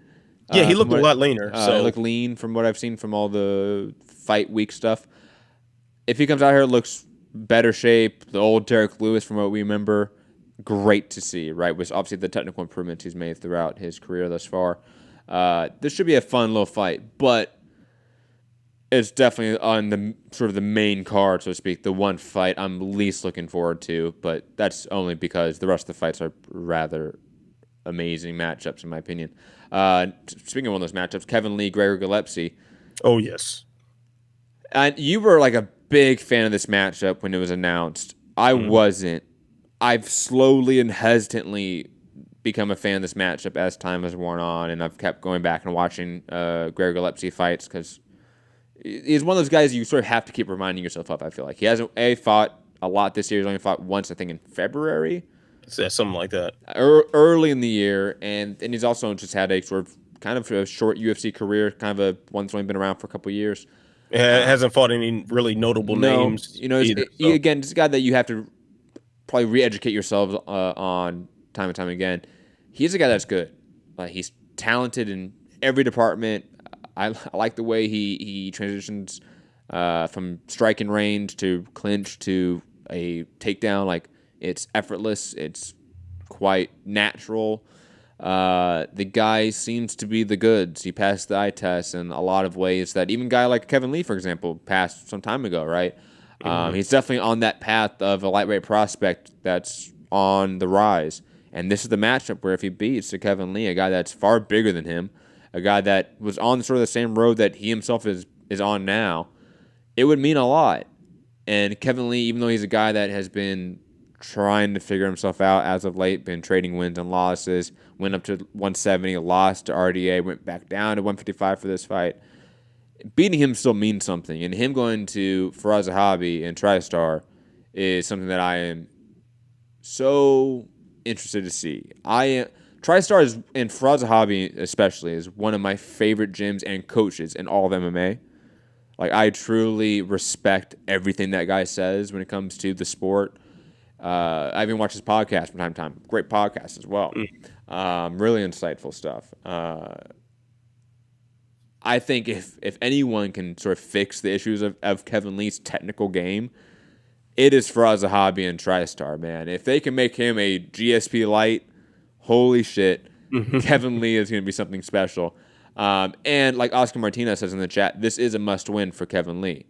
S2: Yeah, he looked a lot leaner.
S1: He looked lean from what I've seen from all the fight week stuff. If he comes out here, looks better shape, the old Derek Lewis from what we remember, great to see, right? With obviously the technical improvements he's made throughout his career thus far. This should be a fun little fight, but it's definitely on the sort of the main card, so to speak, the one fight I'm least looking forward to, but that's only because the rest of the fights are rather amazing matchups, in my opinion. Speaking of one of those matchups, Kevin Lee, Gregor Gillespie.
S2: Oh, yes.
S1: And you were like a big fan of this matchup when it was announced. I wasn't. I've slowly and hesitantly become a fan of this matchup as time has worn on, and I've kept going back and watching Gregor Gillespie fights because he's one of those guys you sort of have to keep reminding yourself of, I feel like. He hasn't fought a lot this year. He's only fought once, I think, in February.
S2: Yeah, something like that.
S1: Early in the year, and he's also just had a sort of kind of a short UFC career, kind of one that's only been around for a couple of years.
S2: Hasn't fought any really notable names.
S1: You know, again, it's a guy that you have to probably re-educate yourselves on time and time again. He's a guy that's good. He's talented in every department. I like the way he transitions from striking range to clinch to a takedown. Like, it's effortless. It's quite natural. The guy seems to be the goods. He passed the eye test in a lot of ways that even a guy like Kevin Lee, for example, passed some time ago, right? He's definitely on that path of a lightweight prospect that's on the rise. And this is the matchup where if he beats Kevin Lee, a guy that's far bigger than him, a guy that was on sort of the same road that he himself is on now, it would mean a lot. And Kevin Lee, even though he's a guy that has been trying to figure himself out as of late, been trading wins and losses, went up to 170, lost to RDA, went back down to 155 for this fight. Beating him still means something, and him going to Faraz Zahabi and TriStar is something that I am so interested to see. TriStar is, and Faraz Zahabi especially, is one of my favorite gyms and coaches in all of MMA. Like, I truly respect everything that guy says when it comes to the sport. I even watch his podcast from time to time. Great podcast as well. Really insightful stuff. I think if anyone can sort of fix the issues of Kevin Lee's technical game, it is Faraz Zahabi and TriStar, man. If they can make him a GSP light, holy shit, Kevin Lee is going to be something special. And like Oscar Martinez says in the chat, this is a must-win for Kevin Lee.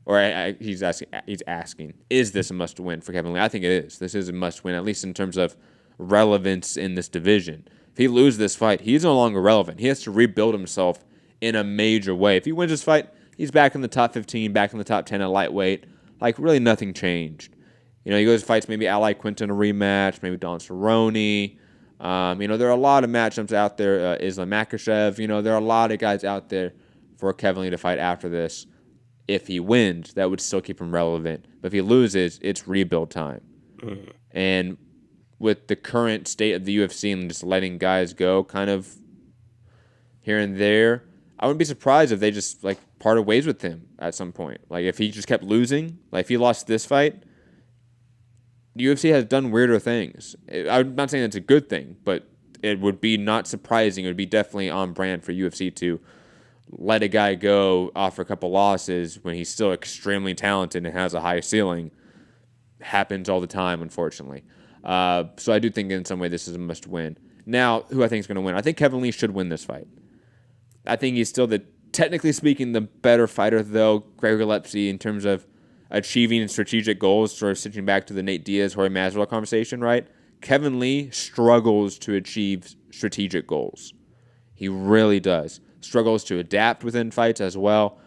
S1: Or he's asking, is this a must-win for Kevin Lee? I think it is. This is a must-win, at least in terms of relevance in this division. If he loses this fight, he's no longer relevant. He has to rebuild himself in a major way. If he wins this fight, he's back in the top 15, back in the top 10 at lightweight. Like, really nothing changed. You know, he goes fights maybe Ally Quinton a rematch, maybe Don Cerrone. You know, there are a lot of matchups out there. Islam Makhachev. You know, there are a lot of guys out there for Kevin Lee to fight after this. If he wins, that would still keep him relevant. But if he loses, it's rebuild time. And with the current state of the UFC and just letting guys go kind of here and there, I wouldn't be surprised if they just, like, parted ways with him at some point. Like, if he just kept losing, like, if he lost this fight, the UFC has done weirder things. I'm not saying it's a good thing, but it would be not surprising. It would be definitely on brand for UFC to let a guy go off a couple losses when he's still extremely talented and has a high ceiling. Happens all the time, unfortunately. So I do think in some way this is a must-win. Now, who I think is going to win? I think Kevin Lee should win this fight. I think he's still, technically speaking, the better fighter, though. Gregor Gillespie, in terms of achieving strategic goals, sort of switching back to the Nate Diaz, Jorge Masvidal conversation, right? Kevin Lee struggles to achieve strategic goals. He really does. Struggles to adapt within fights as well.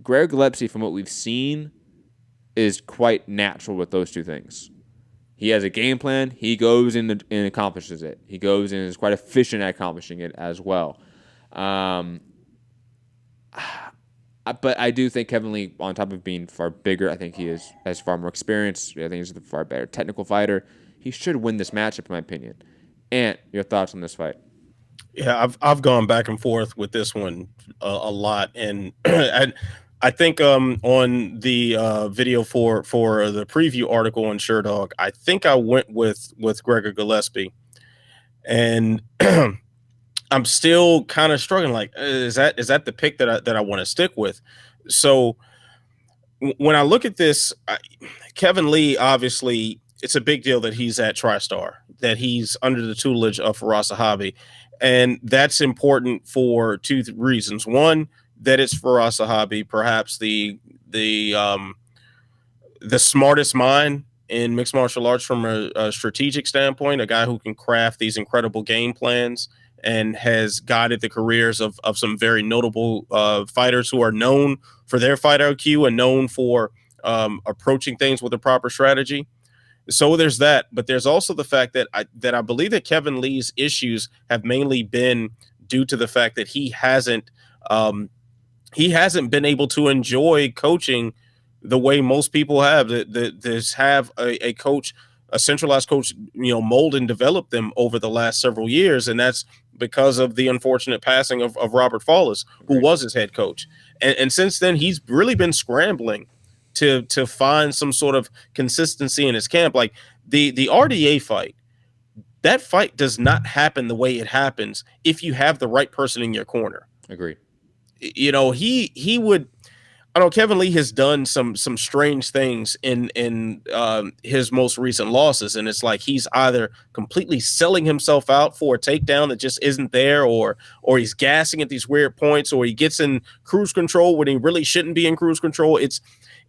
S1: Gregor Gillespie, from what we've seen, is quite natural with those two things. He has a game plan. He goes in and accomplishes it. He goes in and is quite efficient at accomplishing it as well. But I do think Kevin Lee, on top of being far bigger, I think has far more experience. I think he's a far better technical fighter. He should win this matchup, in my opinion. And your thoughts on this fight?
S2: Yeah, I've gone back and forth with this one a lot, and I think on the video for the preview article on SureDog, I think I went with Gregor Gillespie, and I'm still kind of struggling. Like, is that the pick that I want to stick with? So when I look at this, Kevin Lee, obviously, it's a big deal that he's at TriStar, that he's under the tutelage of Faraz Sahabi. And that's important for two reasons. One, that it's Faraz Sahabi, perhaps the smartest mind in mixed martial arts from a strategic standpoint, a guy who can craft these incredible game plans and has guided the careers of some very notable fighters who are known for their fight IQ and known for approaching things with a proper strategy. So there's that, but there's also the fact that I believe that Kevin Lee's issues have mainly been due to the fact that he hasn't been able to enjoy coaching the way most people have. That have a coach, a centralized coach, mold and develop them over the last several years, and that's because of the unfortunate passing of Robert Follis, who was his head coach, and since then he's really been scrambling to find some sort of consistency in his camp. Like the RDA fight, that fight does not happen the way it happens if you have the right person in your corner.
S1: Agreed.
S2: He would. I know Kevin Lee has done some strange things in his most recent losses, and it's like he's either completely selling himself out for a takedown that just isn't there, or he's gassing at these weird points, or he gets in cruise control when he really shouldn't be in cruise control.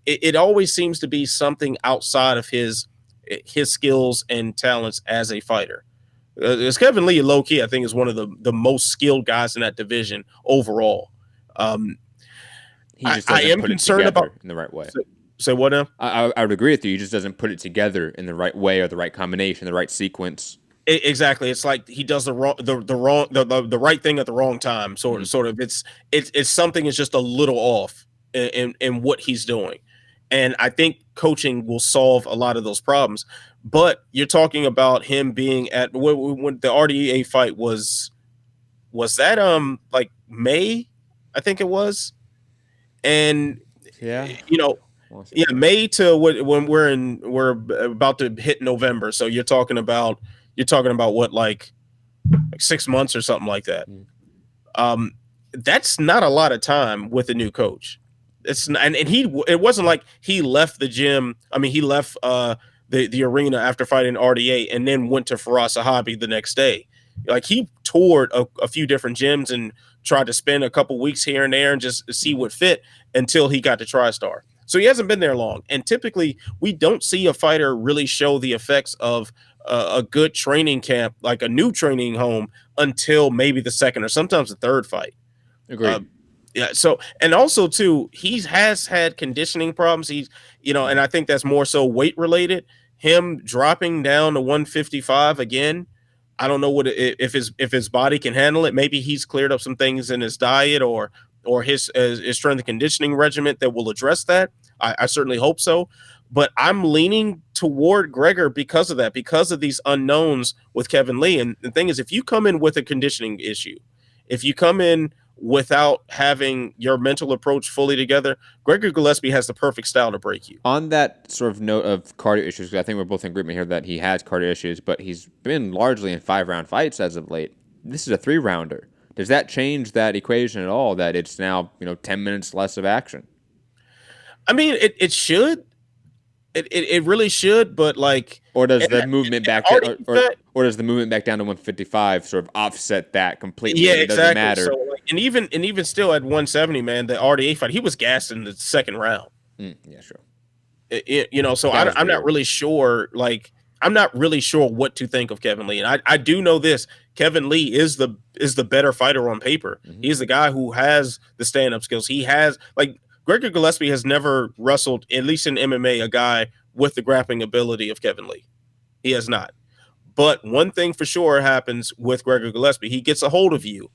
S2: It always seems to be something outside of his skills and talents as a fighter. As Kevin Lee, low key, I think is one of the most skilled guys in that division overall.
S1: He just doesn't put it together in the right way.
S2: Say what now?
S1: I would agree with you. He just doesn't put it together in the right way or the right combination, the right sequence.
S2: Exactly. It's like he does the right thing at the wrong time. Sort of. It's something is just a little off in what he's doing, and I think coaching will solve a lot of those problems. But you're talking about him being at when the RDA fight was that like May, I think it was. And May to when we're about to hit November. So you're talking about what, like 6 months or something like that. That's not a lot of time with a new coach. It's not, and it wasn't like he left the gym. I mean, he left the arena after fighting RDA and then went to Faraz Sahabi the next day. Like he toured a few different gyms and tried to spend a couple weeks here and there and just see what fit until he got to TriStar. So he hasn't been there long. And typically we don't see a fighter really show the effects of a good training camp, like a new training home, until maybe the second or sometimes the third fight.
S1: Agreed.
S2: Yeah. So, and also too, he has had conditioning problems. He's, and I think that's more so weight related. Him dropping down to 155 again. I don't know if his body can handle it. Maybe he's cleared up some things in his diet or his strength and conditioning regimen that will address that. I certainly hope so. But I'm leaning toward Gregor because of that, because of these unknowns with Kevin Lee. And the thing is, if you come in with a conditioning issue, if you come in without having your mental approach fully together, Gregor Gillespie has the perfect style to break you.
S1: On that sort of note of cardio issues, I think we're both in agreement here that he has cardio issues, but he's been largely in 5-round fights as of late. This is a 3-rounder. Does that change that equation at all, that it's now 10 minutes less of action?
S2: I mean, it should. It really should, but like,
S1: or does the movement back or does the movement back down to 155 sort of offset that completely?
S2: Yeah,
S1: exactly. It doesn't matter.
S2: So, like, and even still at 170, man, the RDA fight, he was gassed in the second round.
S1: Yeah, sure.
S2: So I'm not really sure. Like, I'm not really sure what to think of Kevin Lee, and I do know this: Kevin Lee is the better fighter on paper. Mm-hmm. He's the guy who has the stand-up skills. He has, like, Gregor Gillespie has never wrestled, at least in MMA, a guy with the grappling ability of Kevin Lee. He has not. But one thing for sure happens with Gregor Gillespie: he gets a hold of you,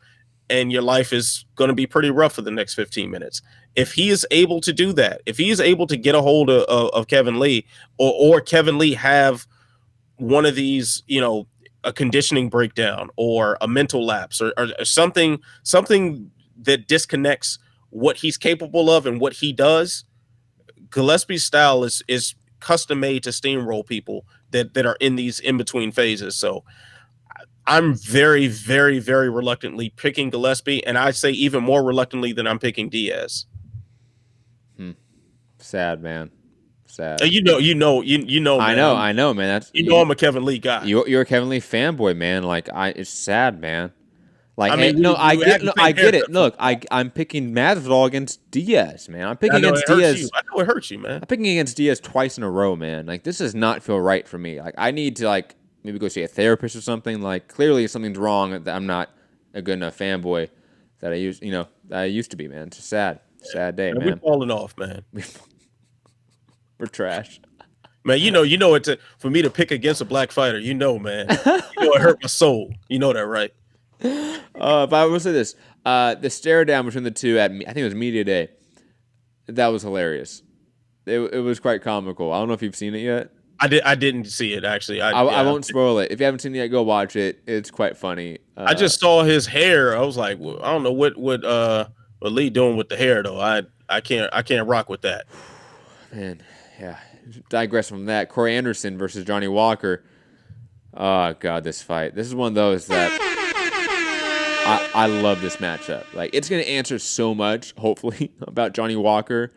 S2: and your life is going to be pretty rough for the next 15 minutes. If he is able to do that, if he is able to get a hold of Kevin Lee, or Kevin Lee have one of these, a conditioning breakdown or a mental lapse, or something that disconnects what he's capable of and what he does, Gillespie's style is custom made to steamroll people that are in these in between phases. So I'm very, very, very reluctantly picking Gillespie, and I say even more reluctantly than I'm picking Diaz.
S1: Sad, man. Sad.
S2: You know, man.
S1: I know, man. That's
S2: I'm a Kevin Lee guy.
S1: You're a Kevin Lee fanboy, man. Like it's sad, man. Like,
S2: I mean,
S1: I get it. Look, I'm picking Masvidal against Diaz, man. I'm picking against Diaz.
S2: I know it hurts you, man.
S1: I'm picking against Diaz twice in a row, man. Like, this does not feel right for me. Like, I need to maybe go see a therapist or something. Like, clearly something's wrong. That I'm not a good enough fanboy that I used to be, man. It's a sad day, man.
S2: We're falling off, man.
S1: We're trash.
S2: Man, for me to pick against a black fighter, man. It hurt my soul. You know that, right?
S1: But I will say this: the stare down between the two I think it was media day. That was hilarious. It was quite comical. I don't know if you've seen it yet.
S2: I didn't see it actually.
S1: I won't spoil it. If you haven't seen it yet, go watch it. It's quite funny.
S2: I just saw his hair. I was like, well, I don't know what Lee doing with the hair though. I can't rock with that.
S1: Man, yeah. Digress from that. Corey Anderson versus Johnny Walker. Oh God, this fight. This is one of those that. I love this matchup. Like, it's going to answer so much, hopefully, about Johnny Walker.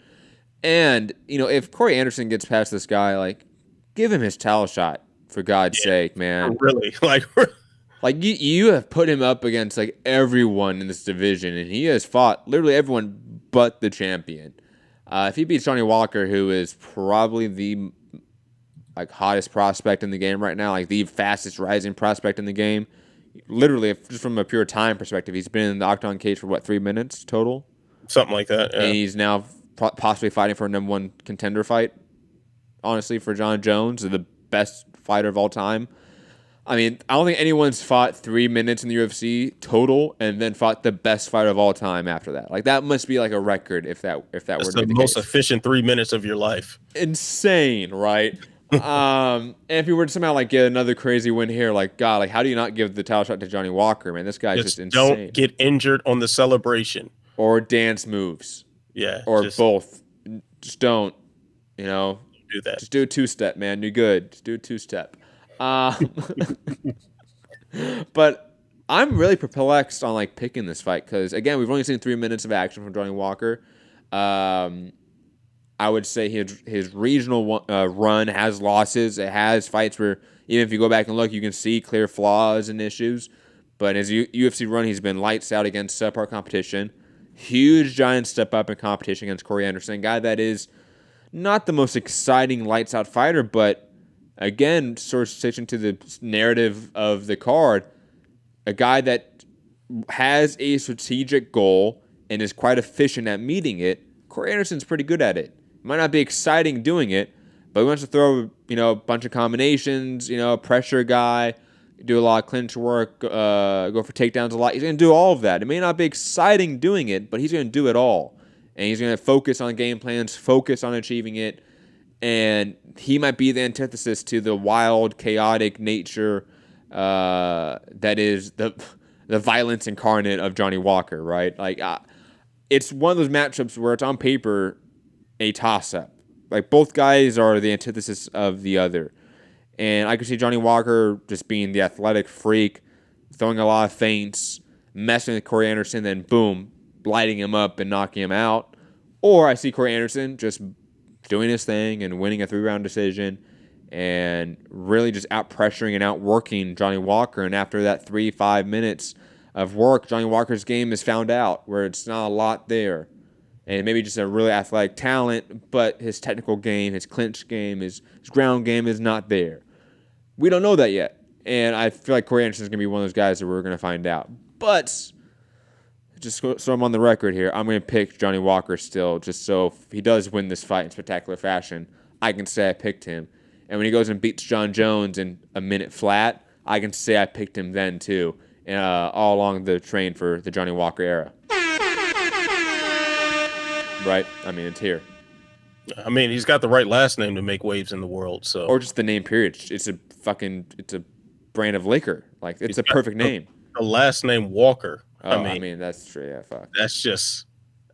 S1: And, if Corey Anderson gets past this guy, give him his title shot, for God's sake, man.
S2: Really?
S1: You have put him up against, everyone in this division, and he has fought literally everyone but the champion. If he beats Johnny Walker, who is probably the, hottest prospect in the game right now, the fastest rising prospect in the game, literally, just from a pure time perspective, he's been in the octagon cage for 3 minutes total,
S2: something like that. Yeah.
S1: And he's now possibly fighting for a #1 contender fight. Honestly, for John Jones, the best fighter of all time. I mean, I don't think anyone's fought 3 minutes in the UFC total and then fought the best fighter of all time after that. That must be a record if that were to be the
S2: most
S1: case.
S2: efficient 3 minutes of your life.
S1: Insane, right? And if you were to somehow get another crazy win here, God, how do you not give the title shot to Johnny Walker, man? This guy's just insane.
S2: Don't get injured on the celebration
S1: or dance moves, or both. Just don't,
S2: do that.
S1: Just do a 2-step, man. You're good. Just do a 2-step. But I'm really perplexed on picking this fight because again, we've only seen 3 minutes of action from Johnny Walker. I would say his regional run has losses. It has fights where even if you go back and look, you can see clear flaws and issues. But his UFC run, he's been lights out against subpar competition. Huge, giant step up in competition against Corey Anderson, a guy that is not the most exciting lights out fighter, but again, sort of stitching to the narrative of the card, a guy that has a strategic goal and is quite efficient at meeting it. Corey Anderson's pretty good at it. Might not be exciting doing it, but he wants to throw, a bunch of combinations, pressure guy, do a lot of clinch work, go for takedowns a lot. He's going to do all of that. It may not be exciting doing it, but he's going to do it all. And he's going to focus on game plans, focus on achieving it. And he might be the antithesis to the wild, chaotic nature that is the violence incarnate of Johnny Walker, right? It's one of those matchups where it's on paper a toss-up. Both guys are the antithesis of the other. And I could see Johnny Walker just being the athletic freak, throwing a lot of feints, messing with Corey Anderson, then boom, lighting him up and knocking him out. Or I see Corey Anderson just doing his thing and winning a 3-round decision and really just out-pressuring and outworking Johnny Walker. And after that 3-5 minutes of work, Johnny Walker's game is found out, where it's not a lot there. And maybe just a really athletic talent, but his technical game, his clinch game, his ground game is not there. We don't know that yet. And I feel like Corey Anderson is going to be one of those guys that we're going to find out. But just so I'm on the record here, I'm going to pick Johnny Walker still, just so if he does win this fight in spectacular fashion, I can say I picked him. And when he goes and beats John Jones in a minute flat, I can say I picked him then too. all along the train for the Johnny Walker era. Right? I mean, it's here.
S2: I mean, he's got the right last name to make waves in the world. So,
S1: Or just the name period. It's a brand of liquor. Like, it's
S2: he's
S1: a
S2: got
S1: perfect name.
S2: the last name Walker.
S1: Oh, I mean, that's true. Yeah, fuck.
S2: That's just,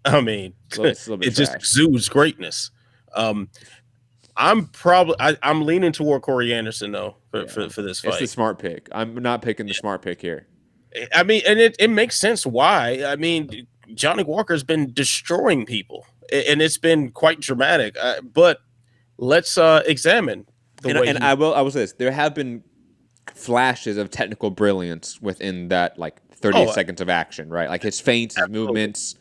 S2: I mean,
S1: It's a little bit
S2: it just
S1: trash.
S2: exudes greatness. I'm leaning toward Corey Anderson though for this fight.
S1: It's the smart pick. I'm not picking the smart pick here.
S2: I mean, and it makes sense why. I mean, Johnny Walker's been destroying people, and it's been quite dramatic. But let's examine the way.
S1: And I will say this: there have been flashes of technical brilliance within that, like 30 seconds of action, right? Like his feints, his movements.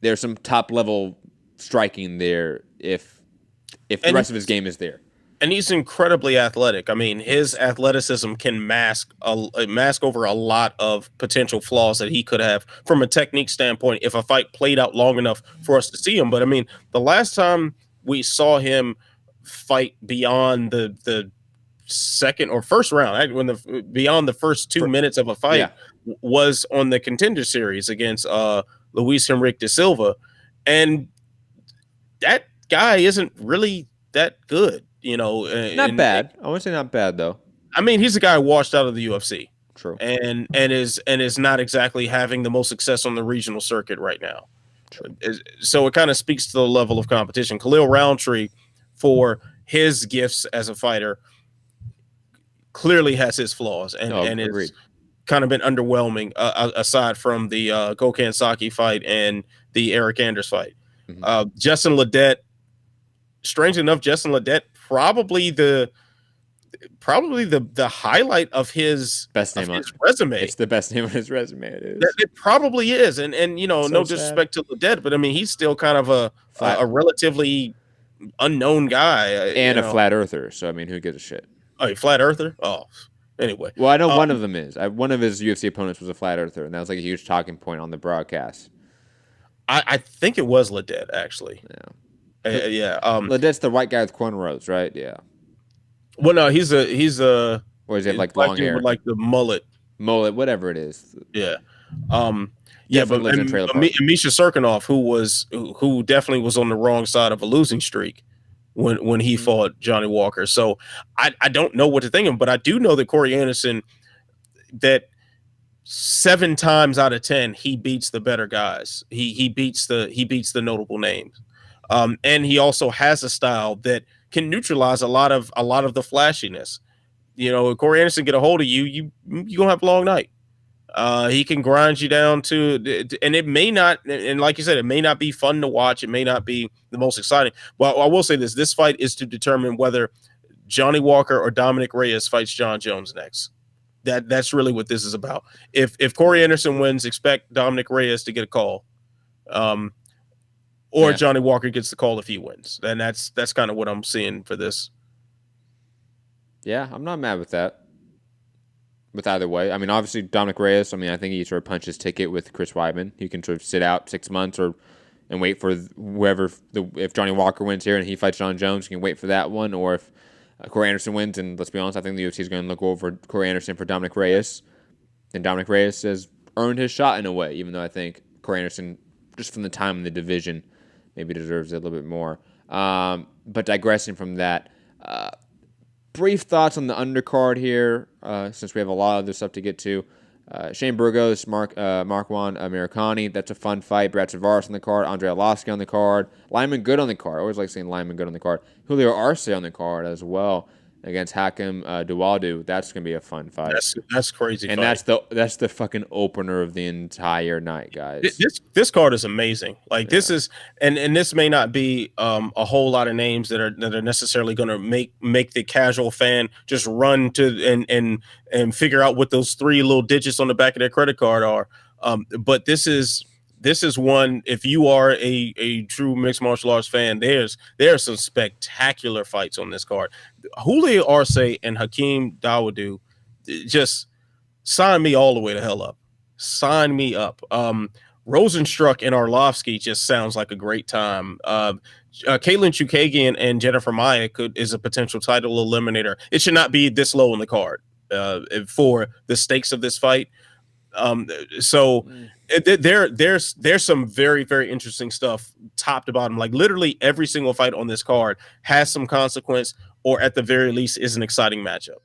S1: There's some top level striking there if the rest of his game is there.
S2: And he's incredibly athletic. I mean, his athleticism can mask over a lot of potential flaws that he could have from a technique standpoint if a fight played out long enough for us to see him. But I mean, the last time we saw him fight beyond the second or first round, beyond the first 2 minutes of a fight, was on the Contender Series against Luis Henrique da Silva, and that guy isn't really that good.
S1: Not bad. I want to say not bad though.
S2: I mean, he's a guy washed out of the UFC.
S1: True.
S2: And is not exactly having the most success on the regional circuit right now.
S1: True.
S2: So it kind of speaks to the level of competition. Khalil Roundtree, for his gifts as a fighter, clearly has his flaws and it's kind of been underwhelming aside from the Gokhan Saki fight and the Eric Anders fight. Mm-hmm. Justin Ledet, strange enough, Justin Ledet probably the highlight of his
S1: best name
S2: on his resume.
S1: It's the best name on his resume. It is.
S2: It probably is, and no disrespect to Ledet, but I mean he's still kind of a relatively unknown guy
S1: and a flat earther. So I mean, who gives a shit?
S2: Oh, flat earther. Oh, anyway.
S1: Well, I know one of them is. One of his UFC opponents was a flat earther, and that was like a huge talking point on the broadcast.
S2: I think it was Ledet actually.
S1: Yeah.
S2: Ledet's
S1: the white guy with cornrows, right? Yeah.
S2: Well, no, he's a.
S1: Or is it like long hair,
S2: with like the mullet,
S1: whatever it is?
S2: Yeah. But Misha Serkinov, who definitely was on the wrong side of a losing streak when he fought Johnny Walker. So I don't know what to think of him, but I do know that Corey Anderson, that 7 times out of 10 he beats the better guys. He beats the notable names. And he also has a style that can neutralize a lot of the flashiness. If Corey Anderson get a hold of you gonna have a long night. He can grind you down and it may not, and like you said, it may not be fun to watch. It may not be the most exciting. But I will say this fight is to determine whether Johnny Walker or Dominic Reyes fights John Jones next. That's really what this is about. If Corey Anderson wins, expect Dominic Reyes to get a call. Or Johnny Walker gets the call if he wins. And that's kind of what I'm seeing for this.
S1: Yeah, I'm not mad with that. With either way. I mean, obviously, Dominic Reyes, I think he sort of punched his ticket with Chris Weidman. He can sort of sit out 6 months and wait for whoever. If Johnny Walker wins here and he fights John Jones, he can wait for that one. Or if Corey Anderson wins, and let's be honest, I think the UFC is going to look over Corey Anderson for Dominic Reyes. And Dominic Reyes has earned his shot in a way, even though I think Corey Anderson, just from the time in the division, maybe deserves it a little bit more. But digressing from that, brief thoughts on the undercard here, since we have a lot of other stuff to get to. Shane Burgos, Markwan Amirkhani, that's a fun fight. Brad Tavares on the card. Andrei Arlovski on the card. Lyman Good on the card. I always like saying Lyman Good on the card. Julio Arce on the card as well against Hakim Duwadu. That's going to be a fun fight.
S2: That's crazy.
S1: And
S2: fight.
S1: that's the fucking opener of the entire night, guys.
S2: This card is amazing. Like this is, and this may not be a whole lot of names that are necessarily going to make the casual fan just run to and figure out what those 3 little digits on the back of their credit card are. But this is one. If you are a true mixed martial arts fan, there are some spectacular fights on this card. Julio Arce and Hakeem Dawodu, just sign me all the way to hell up. Sign me up. Rosenstruck and Arlovski just sounds like a great time. Caitlin Chukagian and Jennifer Maia is a potential title eliminator. It should not be this low in the card. for the stakes of this fight. Um, so there's some very, very interesting stuff top to bottom. Like literally every single fight on this card has some consequence, or at the very least is an exciting matchup.